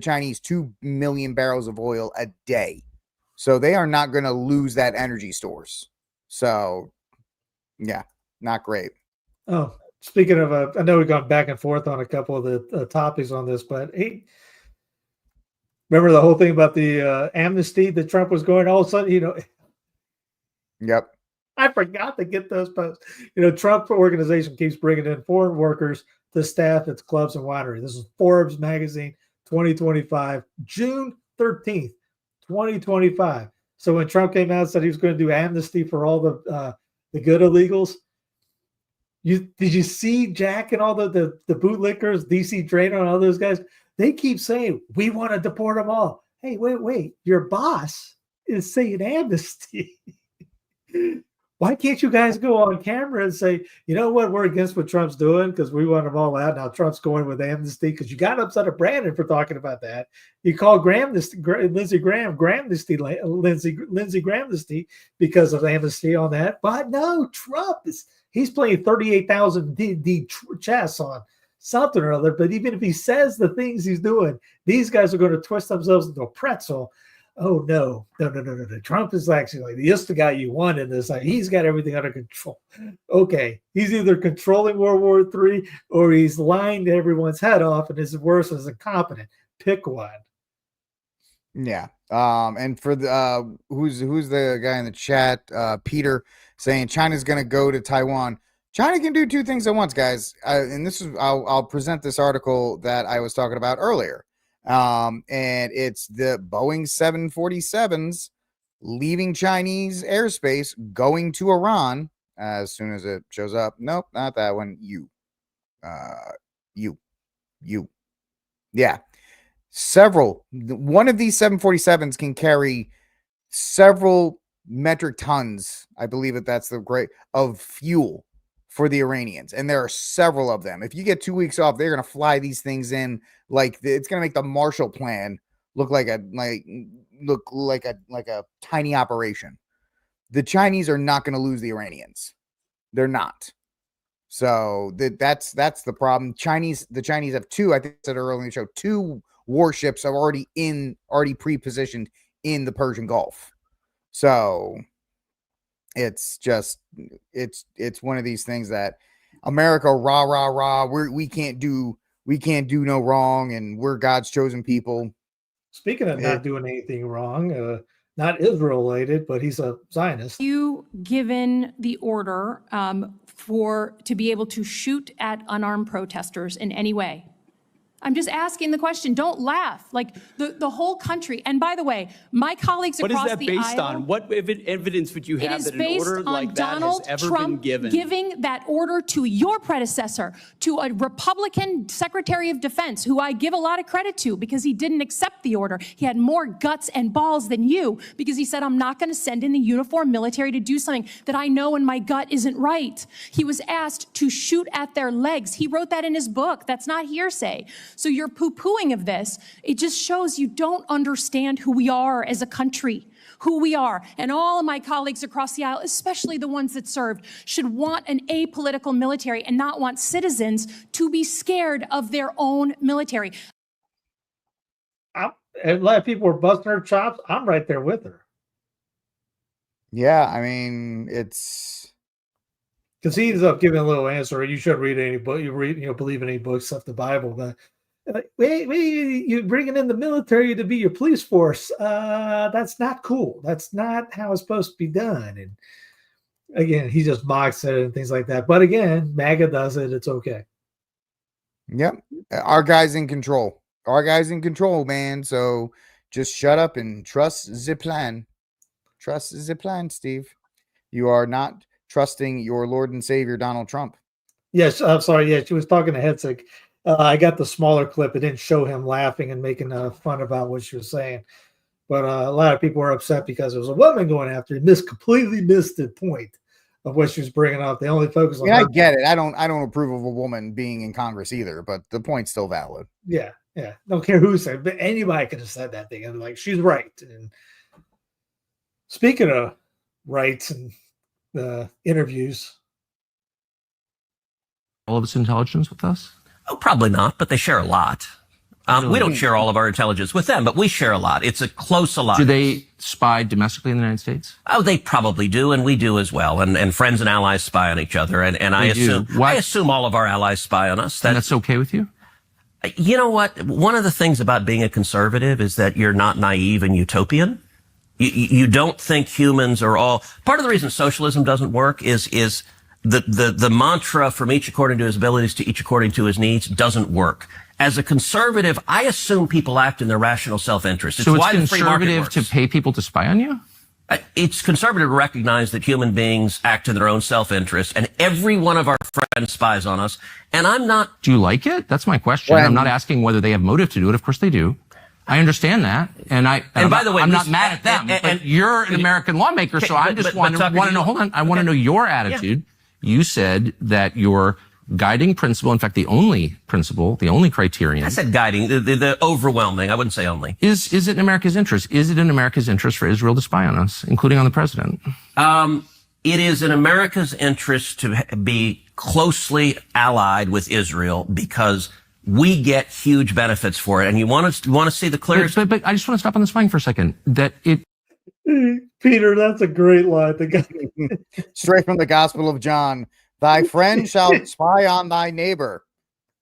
S2: Chinese 2 million barrels of oil a day. So they are not going to lose that energy stores. So, yeah, not great.
S4: Oh, speaking of, I know we've gone back and forth on a couple of the topics on this, but hey, remember the whole thing about the amnesty that Trump was going, all of a sudden,
S2: Yep.
S4: I forgot to get those posts. Trump organization keeps bringing in foreign workers to staff its clubs and wineries. This is Forbes magazine 2025, June 13th, 2025. So when Trump came out and said he was going to do amnesty for all the good illegals, did you see Jack and all the bootlickers, DC Drainer and all those guys? They keep saying, we want to deport them all. Hey, wait. Your boss is saying amnesty. Why can't you guys go on camera and say, you know what, we're against what Trump's doing because we want them all out. Now Trump's going with amnesty because you got upset at Brandon for talking about that. You called Lindsey Graham amnesty because of amnesty on that. But no, Trump he's playing 38,000 D chess on something or other. But even if he says the things he's doing, these guys are going to twist themselves into a pretzel. Oh, no. Trump is actually like, he's the guy you want in this. He's got everything under control. Okay. He's either controlling World War III or he's lying to everyone's head off and is worse as incompetent. Pick one.
S2: Yeah. And for the who's the guy in the chat, Peter, saying China's going to go to Taiwan. China can do two things at once, guys. And this is I'll present this article that I was talking about earlier. And it's the Boeing 747s leaving Chinese airspace, going to Iran as soon as it shows up. Nope, not that one. Yeah. One of these 747s can carry several metric tons, I believe that's the great, of fuel for the Iranians. And there are several of them. If you get 2 weeks off, they're going to fly these things in like it's going to make the Marshall Plan look like a tiny operation. The Chinese are not going to lose the Iranians. They're not. So that's the problem. The Chinese have two, I think I said earlier in the show, two warships are already pre-positioned in the Persian Gulf. So it's one of these things that America, rah, we can't do no wrong, and we're God's chosen people.
S4: Speaking of not doing anything wrong, not Israel related, but he's a Zionist.
S20: You given the order to be able to shoot at unarmed protesters in any way? I'm just asking the question. Don't laugh. Like the whole country. And by the way, my colleagues across the aisle.
S21: What is that based on? What evidence would you have that an order like that has ever been given?
S20: Giving that order to your predecessor, to a Republican Secretary of Defense, who I give a lot of credit to because he didn't accept the order. He had more guts and balls than you because he said, I'm not going to send in the uniformed military to do something that I know in my gut isn't right. He was asked to shoot at their legs. He wrote that in his book. That's not hearsay. So your poo-pooing of this, it just shows you don't understand who we are as a country, who we are. And all of my colleagues across the aisle, especially the ones that served, should want an apolitical military and not want citizens to be scared of their own military.
S4: A lot of people were busting her chops. I'm right there with her.
S2: Yeah, I mean, it's...
S4: Because he ends up giving a little answer. You shouldn't read any book. Believe in any books except the Bible. But wait, you're bringing in the military to be your police force. That's not cool. That's not how it's supposed to be done. And again, he just mocks it and things like that. But again, MAGA does it. It's okay.
S2: Yep. Our guy's in control. Man. So just shut up and trust the plan. Trust is a plan, Steve. You are not trusting your Lord and Savior, Donald Trump.
S4: Yes, I'm sorry. Yeah, she was talking to Hetzig. I got the smaller clip. It didn't show him laughing and making fun about what she was saying. But a lot of people were upset because it was a woman going after him. Completely missed the point of what she was bringing up. They only focus on.
S2: Yeah, I get it. I don't approve of a woman being in Congress either, but the point's still valid.
S4: Yeah. Don't care who said it, but anybody could have said that thing. I'm like, she's right. And speaking of rights and interviews,
S3: all of its intelligence with us?
S22: Oh, probably not, but they share a lot. We don't share all of our intelligence with them, but we share a lot. It's a close alliance.
S3: Do they spy domestically in the United States?
S22: Oh, they probably do, and we do as well. And friends and allies spy on each other. And I assume all of our allies spy on us.
S3: And that's okay with you?
S22: You know what? One of the things about being a conservative is that you're not naive and utopian. You don't think humans are all. Part of the reason socialism doesn't work is the mantra from each according to his abilities to each according to his needs doesn't work. As a conservative, I assume people act in their rational self-interest.
S3: So it's conservative to pay people to spy on you?
S22: It's conservative to recognize that human beings act in their own self-interest, and every one of our friends spies on us, and I'm not...
S3: Do you like it? That's my question. I'm not asking whether they have motive to do it. Of course they do. I understand that, and by the way, I'm not mad at them. But you're an American lawmaker, so I just want to know. Hold on, I want to know your attitude. Yeah. You said that your guiding principle, in fact, the only principle, the only criterion.
S22: I said guiding, the overwhelming. I wouldn't say only.
S3: Is it in America's interest? Is it in America's interest for Israel to spy on us, including on the president?
S22: It is in America's interest to be closely allied with Israel because we get huge benefits for it. And you want to see the clearest.
S3: But I just want to stop on the spying for a second.
S4: Peter, that's a great line. The guy
S2: straight from the Gospel of John. Thy friend shall spy on thy neighbor.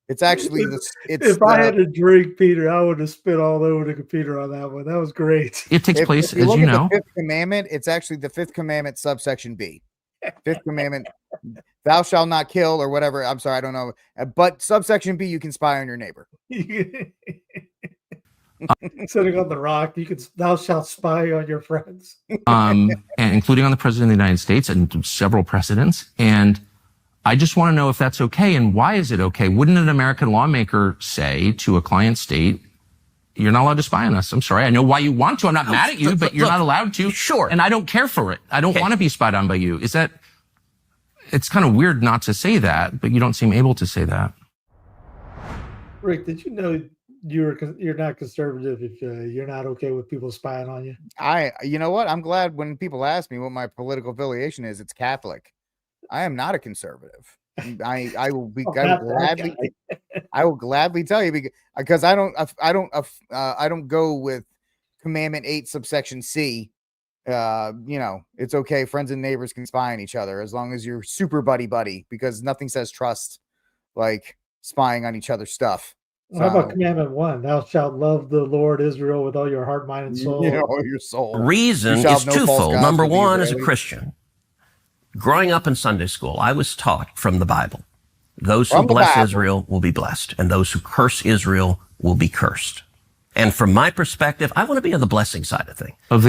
S2: It's actually
S4: if I had a drink, Peter, I would have spit all over the computer on that one. That was great.
S3: It takes place,
S2: if you
S3: as
S2: look
S3: you
S2: at
S3: know.
S2: The Fifth Commandment, it's actually the Fifth Commandment, subsection B. Fifth Commandment, thou shalt not kill, or whatever. I'm sorry, I don't know. But subsection B, you can spy on your neighbor.
S4: Sitting on the rock, thou shalt spy on your friends.
S3: And including on the president of the United States and several presidents. And I just want to know if that's okay and why is it okay? Wouldn't an American lawmaker say to a client state, you're not allowed to spy on us? I'm sorry. I know why you want to. I'm not mad at you, but you're not allowed to.
S22: Sure.
S3: And I don't care for it. I don't want to be spied on by you. It's kind of weird not to say that, but you don't seem able to say that.
S4: Rick, did you know you're not conservative if you're not okay with people spying on you?
S2: You know what? I'm glad when people ask me what my political affiliation is, it's Catholic. I am not a conservative. I will gladly tell you because I don't go with Commandment 8 subsection C. It's okay. Friends and neighbors can spy on each other as long as you're super buddy, because nothing says trust like spying on each other's stuff.
S4: How about Commandment 1? Thou shalt love the Lord Israel with all your heart, mind, and soul.
S2: All your soul.
S22: Reason is twofold. Number one, as a Christian, growing up in Sunday school, I was taught from the Bible, those who bless Israel will be blessed, and those who curse Israel will be cursed. And from my perspective, I want to be on the blessing side of things.
S3: Of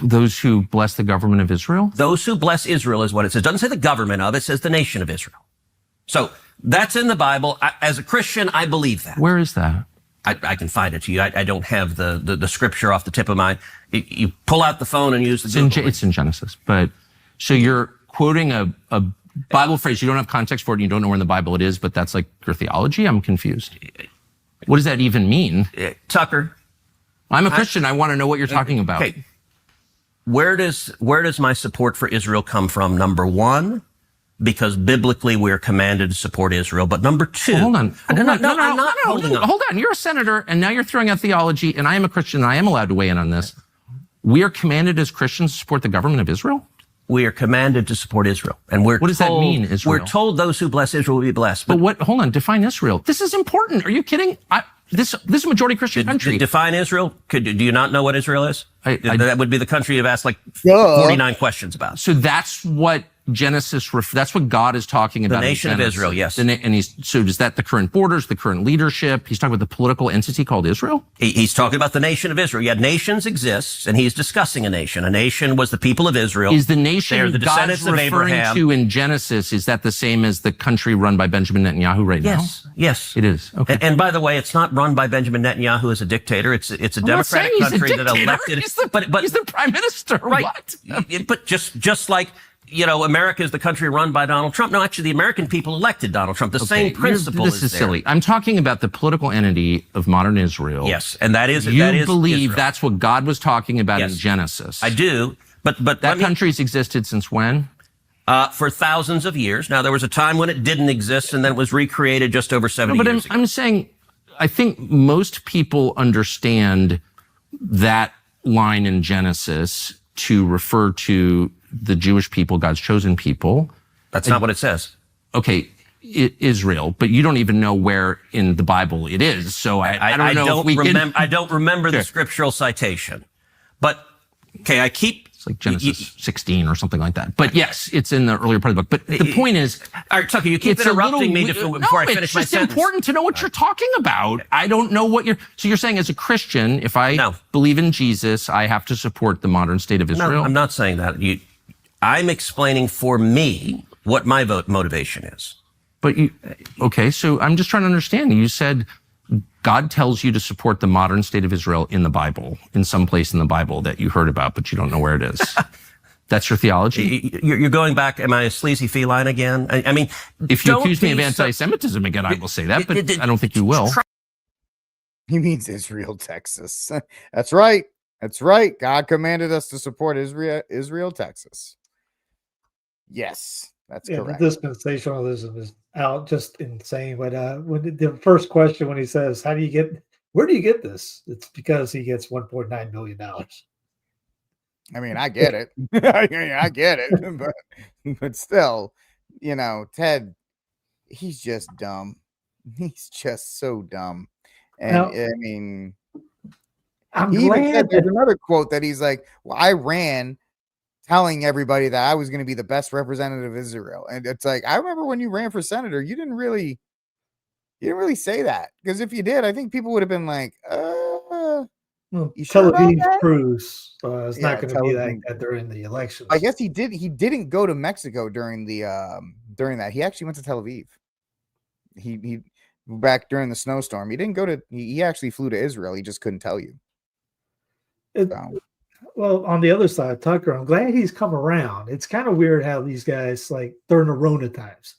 S3: those who bless the government of Israel?
S22: Those who bless Israel is what it says. It doesn't say the government of it, says the nation of Israel. So that's in the Bible. As a Christian, I believe that.
S3: Where is that?
S22: I can find it to you. I don't have the scripture off the tip of my. You pull out the phone and use the Google.
S3: It's in Genesis. But so you're quoting a Bible phrase. You don't have context for it. And you don't know where in the Bible it is, but that's like your theology. I'm confused. What does that even mean?
S22: Tucker.
S3: I'm a Christian. I want to know what you're talking about.
S22: Okay. Where does my support for Israel come from? Number one, because biblically we're commanded to support Israel. But number two,
S3: hold on.
S22: I'm not holding on.
S3: Hold on. You're a senator, and now you're throwing out theology, and I am a Christian, and I am allowed to weigh in on this. We are commanded as Christians to support the government of Israel?
S22: We are commanded to support Israel. And what
S3: does that mean, Israel?
S22: We're told those who bless Israel will be blessed.
S3: But hold on, define Israel. This is important. Are you kidding? This is a majority Christian country.
S22: Define Israel? Do you not know what Israel is? That would be the country you've asked like 49 questions about.
S3: So that's what Genesis, that's what God is talking about.
S22: The nation of Israel, yes.
S3: And so is that the current borders, the current leadership? He's talking about the political entity called Israel?
S22: He's talking about the nation of Israel. Yeah, nations exist, and he's discussing a nation. A nation was the people of Israel.
S3: Is the nation
S22: They're the
S3: God's
S22: descendants of
S3: referring
S22: Abraham.
S3: to in Genesis, is that the same as the country run by Benjamin Netanyahu right now?
S22: Yes.
S3: It is. Okay.
S22: And by the way, it's not run by Benjamin Netanyahu as a dictator. It's a democratic country that elected.
S3: He's the prime minister.
S22: Right.
S3: What?
S22: But just like, America is the country run by Donald Trump. No, actually, the American people elected Donald Trump. The same principle
S3: This is
S22: there.
S3: silly. I'm talking about the political entity of modern Israel.
S22: Yes, and that is
S3: You believe
S22: Israel.
S3: that's what God was talking about
S22: Yes.
S3: in Genesis.
S22: I do, but
S3: that country's existed since when?
S22: For thousands of years. Now, there was a time when it didn't exist, and then it was recreated just over 70 years ago.
S3: I'm saying, I think most people understand that line in Genesis to refer to the Jewish people, God's chosen people.
S22: That's not what it says.
S3: Okay, Israel, but you don't even know where in the Bible it is. So I don't know if we can...
S22: I don't remember the scriptural citation. But, okay,
S3: It's like Genesis 16 or something like that. But yes, it's in the earlier part of the book. But the point is...
S22: All right, Tucker, you keep interrupting me before I finish my sentence.
S3: It's just important to know what you're talking about. I don't know what you're... So you're saying as a Christian, if I believe in Jesus, I have to support the modern state of Israel?
S22: No, I'm not saying that. I'm explaining for me what my motivation is.
S3: But okay, so I'm just trying to understand. You said God tells you to support the modern state of Israel in the Bible, in some place in the Bible that you heard about, but you don't know where it is. That's your theology?
S22: You're going back, am I a sleazy feline again? I mean,
S3: if you accuse me of anti-Semitism again, I will say that, but I don't think you will.
S2: He means Israel, Texas. That's right. That's right. God commanded us to support Israel, Texas. Yes, that's correct.
S4: The dispensationalism is out just insane. But when the first question when he says, where do you get this? It's because he gets $1.9 million.
S2: I mean, I get it. I get it. But still, Ted, he's just dumb. He's just so dumb. And
S4: now,
S2: I mean,
S4: he even said
S2: there's another quote that he's like, well, I ran telling everybody that I was going to be the best representative of Israel. And it's like, I remember when you ran for senator, you didn't really say that. Because if you did, I think people would have been like,
S4: you Tel Aviv Cruz is not going to be like that during the elections.
S2: I guess he didn't go to Mexico during that. He actually went to Tel Aviv. He back during the snowstorm. He didn't go to, he actually flew to Israel. He just couldn't tell you.
S4: Well, on the other side, Tucker, I'm glad he's come around. It's kind of weird how these guys, like during the Rona times,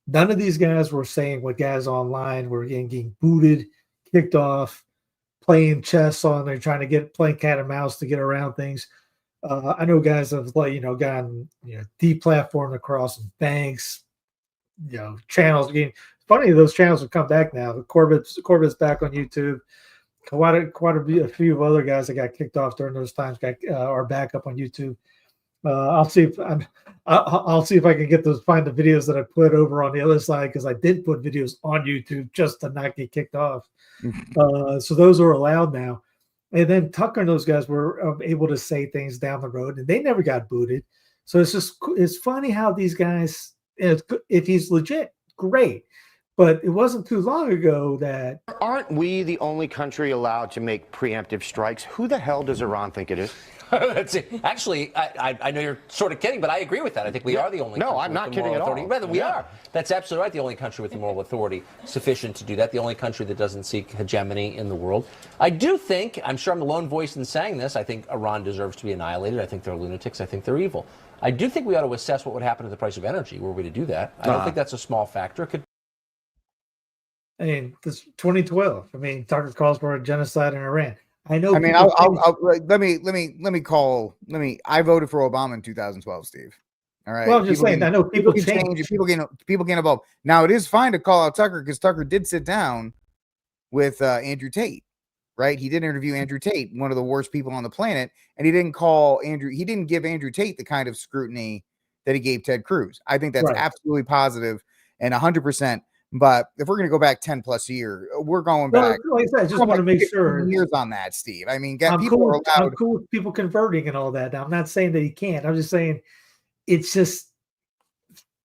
S4: none of these guys were saying what guys online were getting booted, kicked off, playing chess on there, playing cat and mouse to get around things. I know guys have gotten deplatformed across banks, channels. It's funny those channels have come back now. Corbett's back on YouTube. Quite a few other guys that got kicked off during those times are back up on YouTube. I'll see if I can find the videos that I put over on the other side, because I did put videos on YouTube just to not get kicked off. So those are allowed now. And then Tucker and those guys were able to say things down the road, and they never got booted. So it's funny how these guys, if he's legit, great. But it wasn't too long ago that...
S5: Aren't we the only country allowed to make preemptive strikes? Who the hell does Iran think it is?
S6: Actually, I know you're sort of kidding, but I agree with that. I think we are the only country
S5: I'm not
S6: with the
S5: kidding
S6: moral
S5: at all.
S6: authority. Rather, we are. That's absolutely right. The only country with the moral authority sufficient to do that. The only country that doesn't seek hegemony in the world. I do think, I'm sure I'm the lone voice in saying this, I think Iran deserves to be annihilated. I think they're lunatics. I think they're evil. I do think we ought to assess what would happen to the price of energy were we to do that. I don't think that's a small factor. It could.
S4: I mean, this 2012. I mean, Tucker calls for a genocide in Iran. I know.
S2: I mean, I voted for Obama in 2012, Steve. All right.
S4: Well, I'm just saying, I know people change.
S2: People get involved. Now, it is fine to call out Tucker, because Tucker did sit down with Andrew Tate, right? He did interview Andrew Tate, one of the worst people on the planet, and he didn't give Andrew Tate the kind of scrutiny that he gave Ted Cruz. I think that's absolutely positive and 100%. But if we're going to go back 10 plus years, we're going back.
S4: Like I said, I just want to make sure
S2: years on that, Steve. I mean,
S4: I'm cool with people converting and all that. Now, I'm not saying that he can't. I'm just saying it's just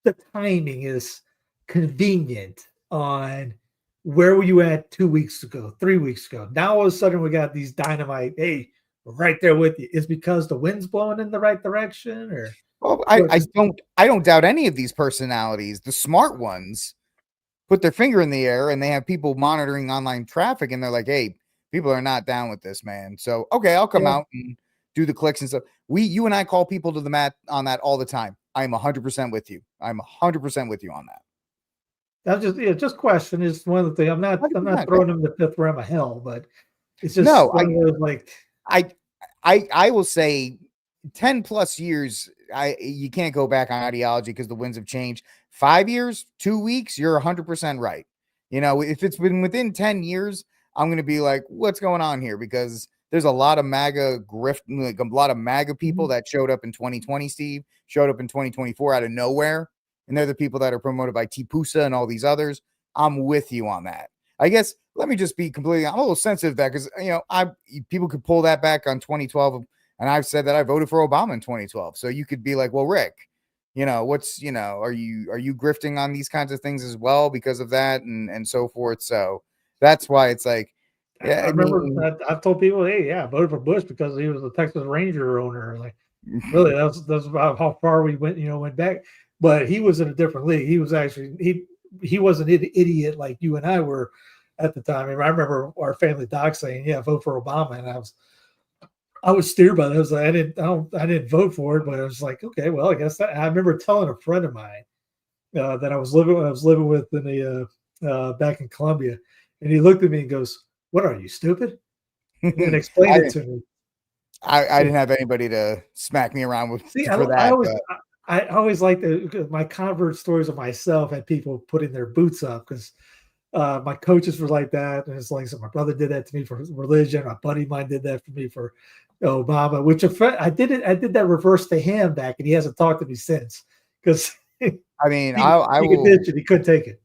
S4: the timing is convenient on where were you at 2 weeks ago, 3 weeks ago. Now all of a sudden we got these dynamite. Hey, we're right there with you. Is because the wind's blowing in the right direction, or?
S2: Well, I don't doubt any of these personalities. The smart ones put their finger in the air and they have people monitoring online traffic, and they're like, hey, people are not down with this, man. So okay, I'll come out and do the clicks and stuff. You and I call people to the mat on that all the time. I'm 100% with you. I'm 100% with you on that.
S4: That's just question is one of the things. I'm not throwing them the fifth realm of hell, but it's just
S2: no. I will say 10 plus years. You can't go back on ideology because the winds have changed. 5 years, 2 weeks, you're 100% right. You know, if it's been within 10 years, I'm going to be like, what's going on here? Because there's a lot of MAGA grift, like a lot of MAGA people that showed up in 2020, Steve, showed up in 2024 out of nowhere. And they're the people that are promoted by Tipusa and all these others. I'm with you on that. I guess, let me just be completely, I'm a little sensitive to that because, you know, people could pull that back on 2012. And I've said that I voted for Obama in 2012. So you could be like, well, Rick, you know, are you grifting on these kinds of things as well because of that and so forth. So that's why it's like, yeah,
S4: I remember I've told people, hey, I voted for Bush because he was the Texas Ranger owner. Like, really, that's about how far we went back. But he was in a different league. He was actually he wasn't an idiot like you and I were at the time. And I remember our family doc saying, "Yeah, vote for Obama," and I was steered by that. I was like, I didn't vote for it, but I was like, okay, well, I guess that. I remember telling a friend of mine that I was living with in back in Columbia, and he looked at me and goes, "What are you, stupid?" And explained it to me.
S2: I didn't have anybody to smack me around with for that.
S4: I always like my convert stories of myself had people putting their boots up because my coaches were like that. And it's like, so my brother did that to me for religion. A buddy of mine did that for me for Obama, which I did that reverse to him back, and he hasn't talked to me since because
S2: I mean,
S4: he couldn't take it.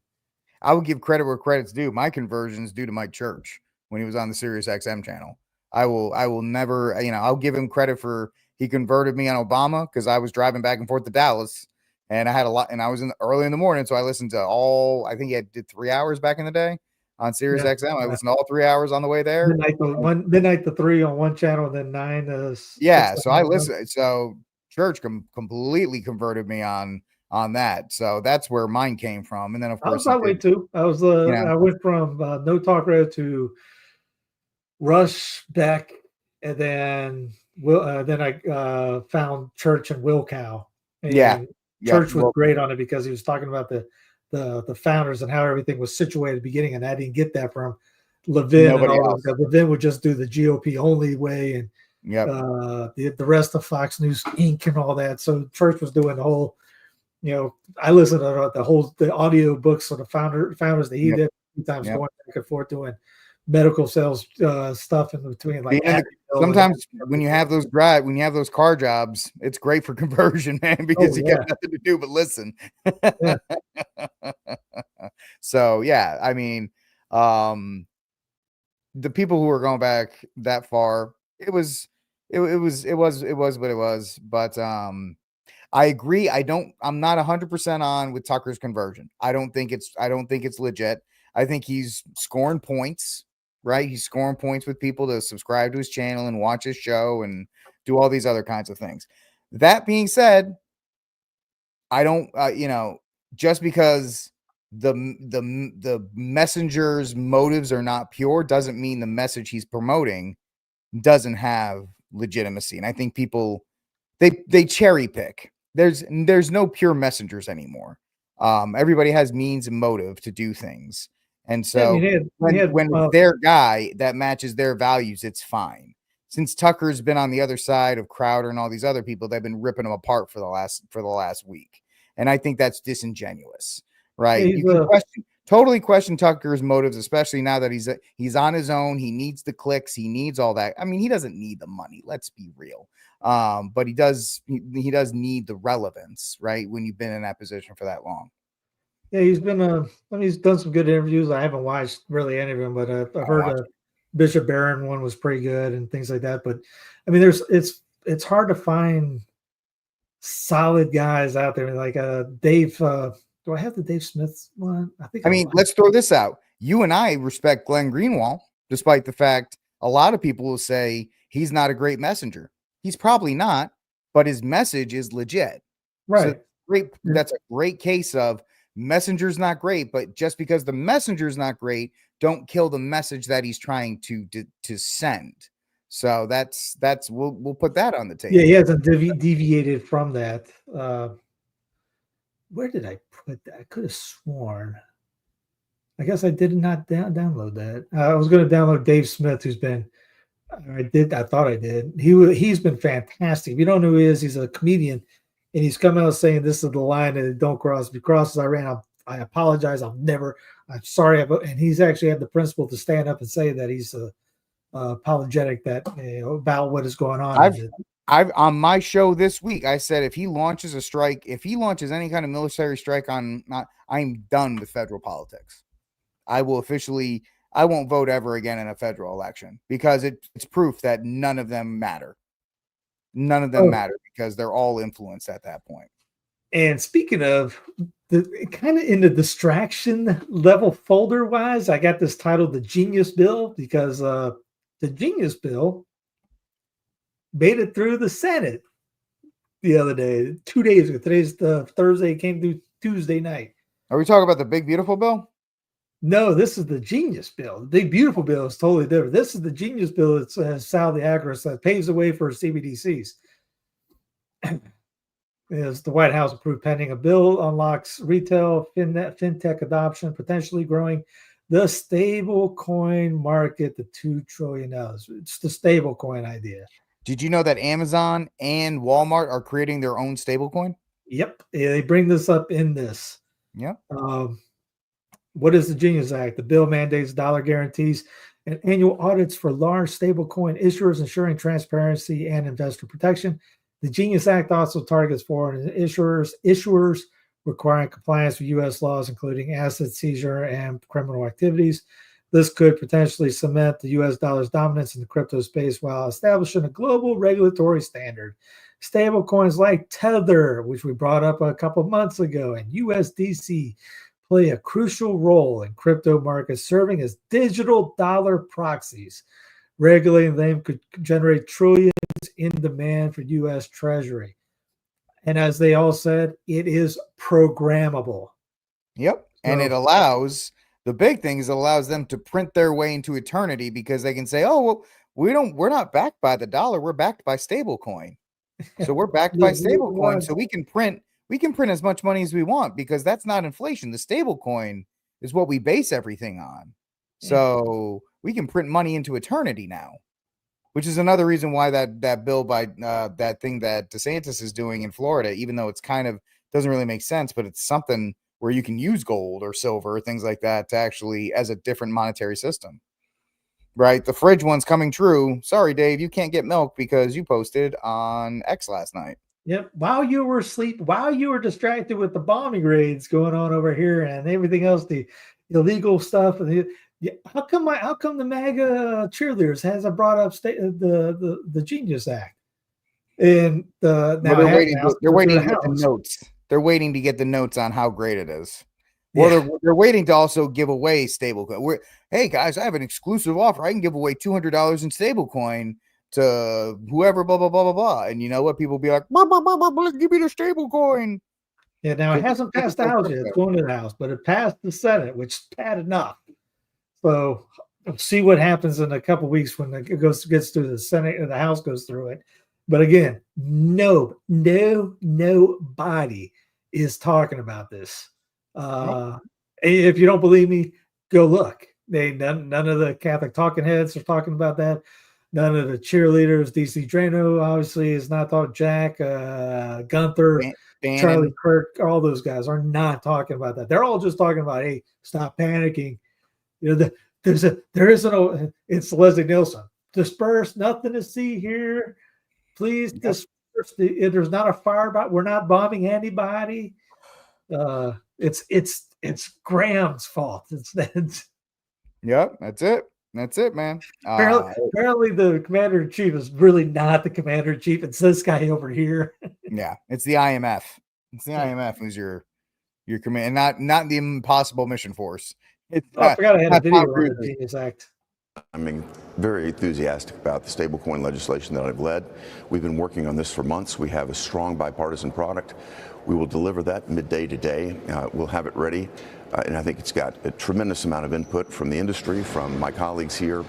S2: I would give credit where credit's due. My conversion's due to Mike Church when he was on the Sirius XM channel. I will never, I'll give him credit for he converted me on Obama because I was driving back and forth to Dallas and I had a lot, and I was early in the morning. So I listened to I think he did 3 hours back in the day on Sirius XM. I listened to all 3 hours on the way there.
S4: Midnight to 3 on one channel, and then 9 to 6.
S2: Yeah. So I listened. So Church completely converted me on that. So that's where mine came from. And then of course
S4: I was that way too. I was I went from No Talk Radio to Rush, Beck, and then I found Church and Wilcow. And Church was great on it because he was talking about the founders and how everything was situated at the beginning, and I didn't get that from Levin. Levin would just do the GOP only way, and the rest of Fox News Inc. and all that. So Church was doing the whole. I listened to the audio books of the founders that he did a few times, going back and forth doing medical sales stuff in between. Like
S2: sometimes when you have those car jobs, it's great for conversion, man, because you got nothing to do but listen. So yeah, I mean, the people who are going back that far, it was what it was. But I agree. I'm not 100% on with Tucker's conversion. I don't think it's legit. I think he's scoring points, right? He's scoring points with people to subscribe to his channel and watch his show and do all these other kinds of things. That being said, I don't, just because the messenger's motives are not pure doesn't mean the message he's promoting doesn't have legitimacy. And I think people, they cherry pick. There's no pure messengers anymore. Everybody has means and motive to do things. And so when their guy that matches their values, it's fine. Since Tucker's been on the other side of Crowder and all these other people, they've been ripping them apart for the last week. And I think that's disingenuous, right? You can totally question Tucker's motives, especially now that he's on his own. He needs the clicks. He needs all that. I mean, he doesn't need the money. Let's be real. But he does need the relevance, right? When you've been in that position for that long.
S4: Yeah, he's been. He's done some good interviews. I haven't watched really any of them, but I've heard Bishop Barron one was pretty good and things like that. But I mean, it's hard to find solid guys out there like Dave. Do I have the Dave Smith one?
S2: I mean, let's throw this out. You and I respect Glenn Greenwald, despite the fact a lot of people will say he's not a great messenger. He's probably not, but his message is legit.
S4: Right.
S2: So that's a great case of messenger's not great, but just because the messenger's not great, don't kill the message that he's trying to send. So that's we'll put that on the table.
S4: Yeah, he hasn't deviated from that. Where did I put that? I could have sworn. I guess I did not download that. I was going to download Dave Smith, who's been. I thought I did. He's been fantastic. If you don't know who he is, he's a comedian, and he's come out saying this is the line that don't cross. If he crosses, I apologize. I'm sorry. And he's actually had the principle to stand up and say that he's apologetic that about what is going on.
S2: I've on my show this week, I said if he launches a strike, if he launches any kind of military strike I'm done with federal politics. I won't vote ever again in a federal election because it's proof that none of them matter. None of them matter because they're all influenced at that point.
S4: And speaking of the kind of in the distraction level folder wise, I got this titled The Genius Bill because the Genius Bill made it through the Senate the other day, 2 days ago. Today's the Thursday, it came through Tuesday night.
S2: Are we talking about the Big Beautiful Bill?
S4: No, this is the Genius Bill. The Big Beautiful Bill is totally different. This is the Genius Bill that has Sal the Actress that paves the way for CBDCs. As the White House approved pending a bill unlocks retail fintech adoption, potentially growing the stable coin market to $2 trillion. It's the stable coin idea.
S2: Did you know that Amazon and Walmart are creating their own stablecoin?
S4: Yep. Yeah, they bring this up in this.
S2: Yep.
S4: What is the Genius Act? The bill mandates dollar guarantees and annual audits for large stablecoin issuers, ensuring transparency and investor protection. The Genius Act also targets foreign issuers requiring compliance with U.S. laws, including asset seizure and criminal activities. This could potentially cement the U.S. dollar's dominance in the crypto space while establishing a global regulatory standard. Stablecoins like Tether, which we brought up a couple months ago, and USDC play a crucial role in crypto markets, serving as digital dollar proxies. Regulating them could generate trillions in demand for U.S. Treasury. And as they all said, it is programmable.
S2: Yep. And it allows, the big thing is it allows them to print their way into eternity because they can say, oh, well, we're not backed by the dollar. We're backed by stablecoin. So we're backed by stablecoin. So we can print as much money as we want because that's not inflation. The stablecoin is what we base everything on. So we can print money into eternity now, which is another reason why that bill by that thing that DeSantis is doing in Florida, even though it's kind of doesn't really make sense, but it's something where you can use gold or silver or things like that to actually as a different monetary system. Right. The fridge one's coming true. Sorry, Dave, you can't get milk because you posted on X last night.
S4: Yep. While you were asleep, while you were distracted with the bombing raids going on over here and everything else, the illegal stuff. How come the MAGA cheerleaders hasn't brought up the Genius Act? And they're waiting
S2: to get the notes. They're waiting to get the notes on how great it is. Well, they're waiting to also give away stablecoin. Hey guys, I have an exclusive offer. I can give away $200 in stablecoin to whoever, blah blah blah blah blah. And you know what? People will be like, blah, blah, blah, blah, blah, give me the stablecoin.
S4: Yeah, now it hasn't passed the House yet. It's going to the House, but it passed the Senate, which is bad enough. So see what happens in a couple of weeks when it gets through the Senate or the House goes through it. But again, nobody is talking about this. If you don't believe me, go look. None of the Catholic talking heads are talking about that. None of the cheerleaders. DC Drano obviously is not talking. Jack, Gunther, Charlie Kirk, all those guys are not talking about that. They're all just talking about, hey, stop panicking. You know, it's Leslie Nielsen. Disperse, nothing to see here. Please disperse. There's not a fire, we're not bombing anybody. It's Graham's fault.
S2: Yep, that's it. That's it, man.
S4: Apparently the commander-in-chief is really not the commander-in-chief. It's this guy over here.
S2: Yeah, it's the IMF. It's the IMF who's your command, not the Impossible Mission Force. It's
S4: I forgot I had a video
S2: Tom
S4: on
S2: Cruise.
S4: the Genius Act.
S7: I'm very enthusiastic about the stablecoin legislation that I've led. We've been working on this for months. We have a strong bipartisan product. We will deliver that midday today. We'll have it ready. And I think it's got a tremendous amount of input from the industry, from my colleagues here.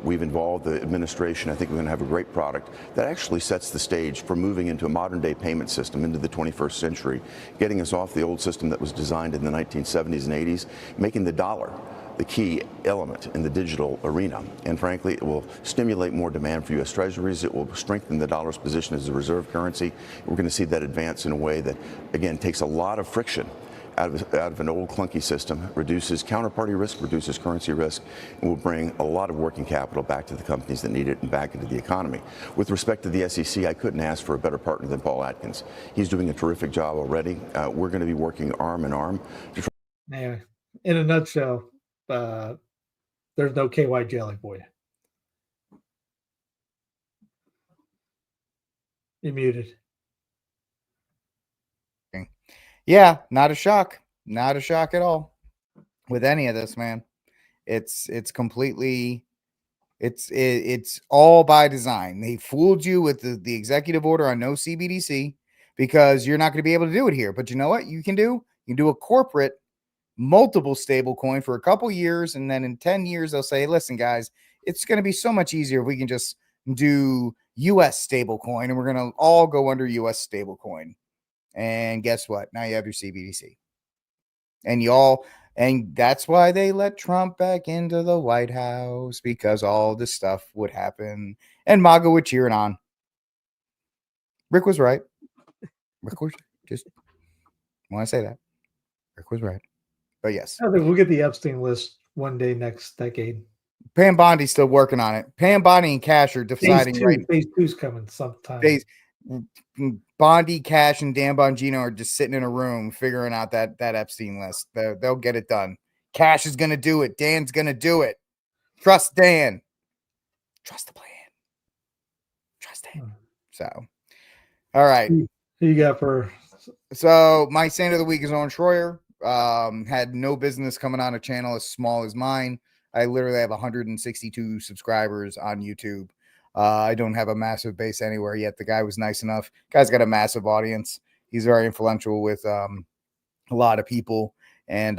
S7: We've involved the administration. I think we're going to have a great product that actually sets the stage for moving into a modern day payment system into the 21st century, getting us off the old system that was designed in the 1970s and 80s, making the dollar the key element in the digital arena. And frankly, it will stimulate more demand for U.S. Treasuries. It will strengthen the dollar's position as a reserve currency. We're going to see that advance in a way that, again, takes a lot of friction out of an old clunky system, reduces counterparty risk, reduces currency risk, and will bring a lot of working capital back to the companies that need it and back into the economy. With respect to the SEC, I couldn't ask for a better partner than Paul Atkins. He's doing a terrific job already. We're going to be working arm in arm to try.
S4: Anyway, in a nutshell, there's no KY jelly for you. You're muted.
S2: Yeah, not a shock. Not a shock at all with any of this, man. It's completely, it's all by design. They fooled you with the executive order on no CBDC because you're not going to be able to do it here. But you know what you can do? You can do a corporate multiple stable coin for a couple years, and then in 10 years they'll say, listen guys, it's going to be so much easier if we can just do US stable coin, and we're going to all go under US stable coin. And guess what? Now you have your CBDC. And that's why they let Trump back into the White House, because all this stuff would happen and MAGA would cheer it on. Rick was right. Rick was just want to say that. Rick was right. But yes.
S4: I think we'll get the Epstein list one day next decade.
S2: Pam Bondi's still working on it. Pam Bondi and Cash are deciding
S4: phase two's coming sometime.
S2: Bondi, Cash, and Dan Bongino are just sitting in a room figuring out that Epstein list. They'll get it done. Cash is going to do it. Dan's going to do it. Trust Dan. Trust the plan. Trust Dan. So, all right.
S4: Who you got for?
S2: So my saint of the week is Owen Schroyer. Had no business coming on a channel as small as mine. I literally have 162 subscribers on YouTube. I don't have a massive base anywhere yet. The guy was nice enough. Guy's got a massive audience. He's very influential with a lot of people. And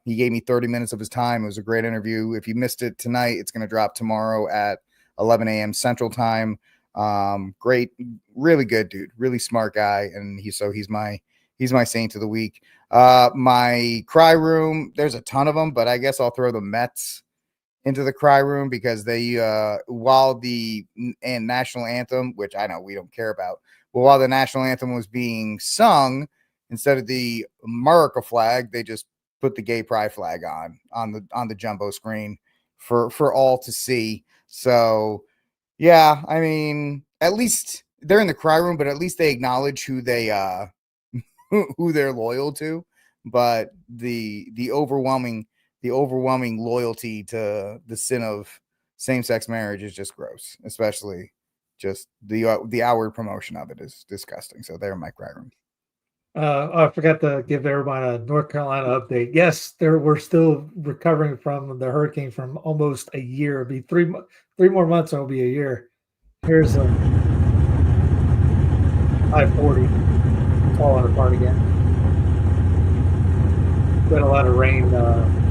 S2: he gave me 30 minutes of his time. It was a great interview. If you missed it tonight, it's going to drop tomorrow at 11 a.m. Central Time. Great, really good dude, really smart guy. And he's my saint of the week. My cry room, there's a ton of them, but I guess I'll throw the Mets into the cry room because they while the national anthem, which I know we don't care about, but while the national anthem was being sung, instead of the America flag, they just put the gay pride flag on the jumbo screen for all to see. So yeah, I mean, at least they're in the cry room, but at least they acknowledge who they're loyal to. But the overwhelming loyalty to the sin of same-sex marriage is just gross, especially just the outward promotion of it is disgusting. So they're in my cry room.
S4: I forgot to give everybody a North Carolina update. Yes, we're still recovering from the hurricane from almost a year. It'll be three more months, and it'll be a year. Here's a I-40 falling apart again. Been a lot of rain.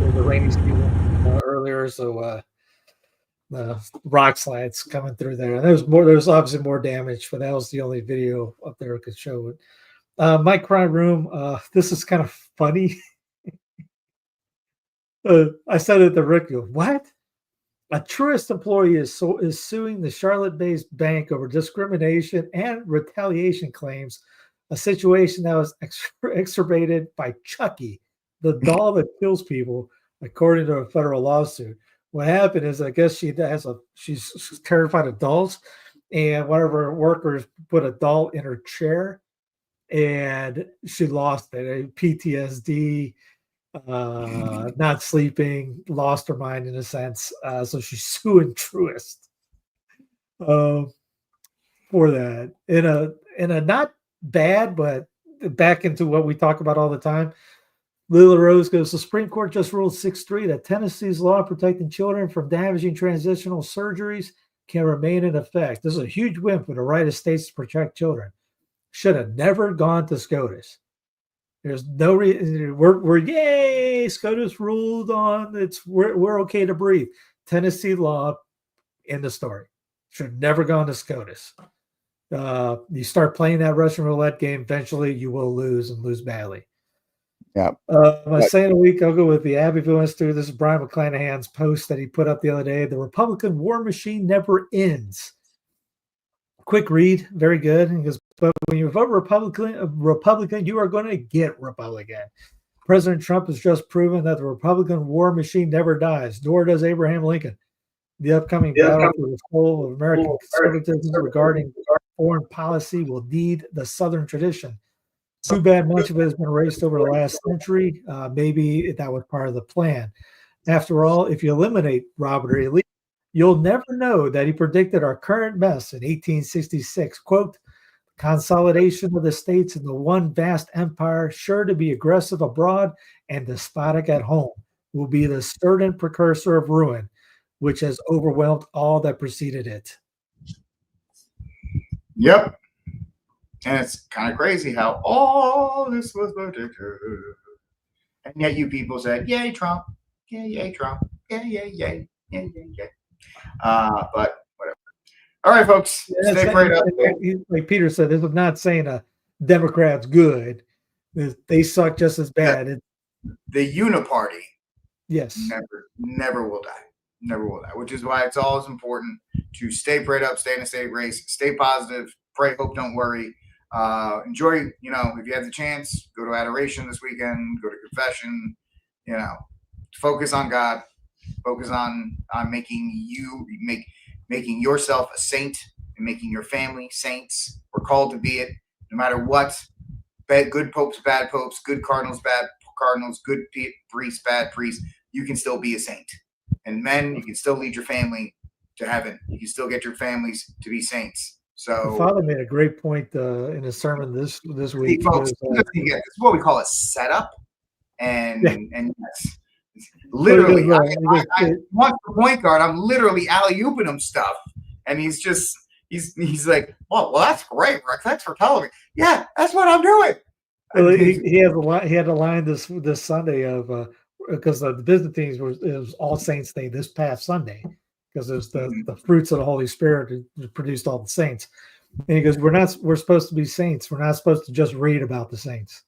S4: The rainy season earlier, so the rock slides coming through there. There's obviously more damage, but that was the only video up there I could show it. My cry room. This is kind of funny. I said it to Rick. What? A Truist employee is suing the Charlotte-based bank over discrimination and retaliation claims. A situation that was exacerbated by Chucky, the doll that kills people, according to a federal lawsuit. What happened is, I guess she's terrified of dolls, and one of her workers put a doll in her chair, and she lost it. PTSD, not sleeping, lost her mind in a sense. So she's suing Truist for that. In a not bad, but back into what we talk about all the time. Lila Rose goes, the Supreme Court just ruled 6-3 that Tennessee's law protecting children from damaging transitional surgeries can remain in effect. This is a huge win for the right of states to protect children. Should have never gone to SCOTUS. There's no reason. We're yay, SCOTUS ruled on we're okay to breathe. Tennessee law, end of story. Should have never gone to SCOTUS. You start playing that Russian roulette game, eventually you will lose and lose badly.
S2: Yeah.
S4: My saying of the week, I'll go with the Abbeville Institute. This is Brian McClanahan's post that he put up the other day. The Republican war machine never ends. Quick read, very good. He goes, but when you vote Republican, you are going to get Republican. President Trump has just proven that the Republican war machine never dies, nor does Abraham Lincoln. The upcoming battle for the soul of American conservatism regarding foreign policy will need the Southern tradition. Too bad much of it has been erased over the last century. Maybe that was part of the plan. After all, if you eliminate Robert E. Lee, you'll never know that he predicted our current mess in 1866. Quote, consolidation of the states into one vast empire, sure to be aggressive abroad and despotic at home, will be the certain precursor of ruin, which has overwhelmed all that preceded it.
S2: Yep. And it's kind of crazy how all this was predicted. And yet you people said, yay, Trump. Yay, Trump. Yay. But whatever. All right, folks. Stay prayed up.
S4: Like Peter said, this is not saying a Democrat's good. They suck just as bad.
S2: Yeah. The uniparty,
S4: yes,
S2: never will die. Never will die. Which is why it's always important to stay prayed up, stay in a state of grace, stay positive, pray, hope, don't worry. Enjoy, if you have the chance, go to adoration this weekend, go to confession, focus on God, focus on making yourself a saint and making your family saints. We're called to be it no matter what. Good popes, bad popes, good cardinals, bad cardinals, good priests, bad priests. You can still be a saint. And men, you can still lead your family to heaven. You can still get your families to be saints. So
S4: the father made a great point in his sermon this week.
S2: Folks, this is what we call a setup, and yes, literally, I want the point guard. I'm literally alley-ooping him stuff, and he's like, well, that's great, Rick. Thanks for telling me. Yeah, that's what I'm doing.
S4: Well, he had a line this Sunday of because the Byzantines it was All Saints Day this past Sunday. Because there's the fruits of the Holy Spirit that produced all the saints. And he goes, we're supposed to be saints. We're not supposed to just read about the saints.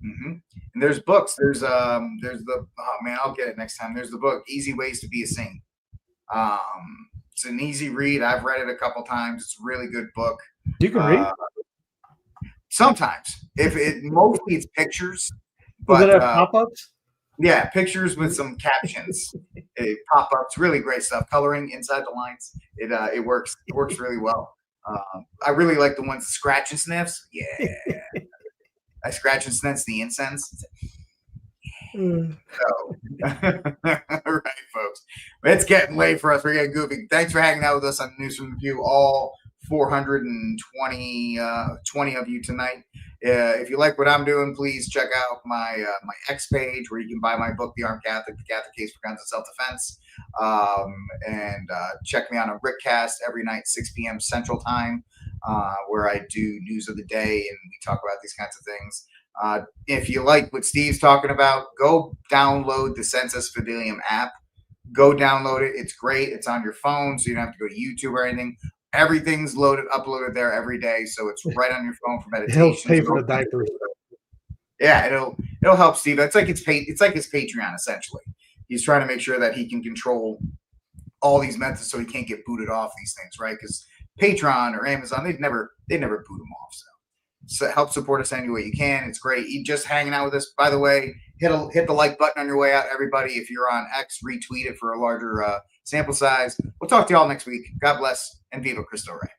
S2: Mm-hmm. And there's books. There's I'll get it next time. There's the book, Easy Ways to Be a Saint. It's an easy read. I've read it a couple times. It's a really good book.
S4: You can read?
S2: Sometimes. Mostly it's pictures.
S4: Does it have pop-ups?
S2: Yeah, pictures with some captions, pop-ups, really great stuff. Coloring inside the lines, it works. It works really well. I really like the ones scratch and sniffs. Yeah, I scratch and sniffs the incense. So, all right, folks, it's getting late for us. We're getting goofy. Thanks for hanging out with us on News from the Pew, all 420 of you tonight. If you like what I'm doing, please check out my X page where you can buy my book, The Armed Catholic, The Catholic Case for Guns and Self-Defense. And check me out on Rickcast every night, 6 p.m. Central Time, where I do news of the day and we talk about these kinds of things. If you like what Steve's talking about, go download the Sensus Fidelium app. Go download it. It's great. It's on your phone, so you don't have to go to YouTube or anything. Everything's uploaded there every day, so it's right on your phone for meditation.
S4: It helps pay for the diapers.
S2: Yeah, it'll help Steve. It's like his Patreon essentially. He's trying to make sure that he can control all these methods, so he can't get booted off these things, right? Because Patreon or Amazon, they never boot him off. So help support us any way you can. It's great. You just hanging out with us. By the way, hit the like button on your way out, everybody. If you're on X, retweet it for a larger sample size. We'll talk to y'all next week. God bless and Viva Cristo Rey.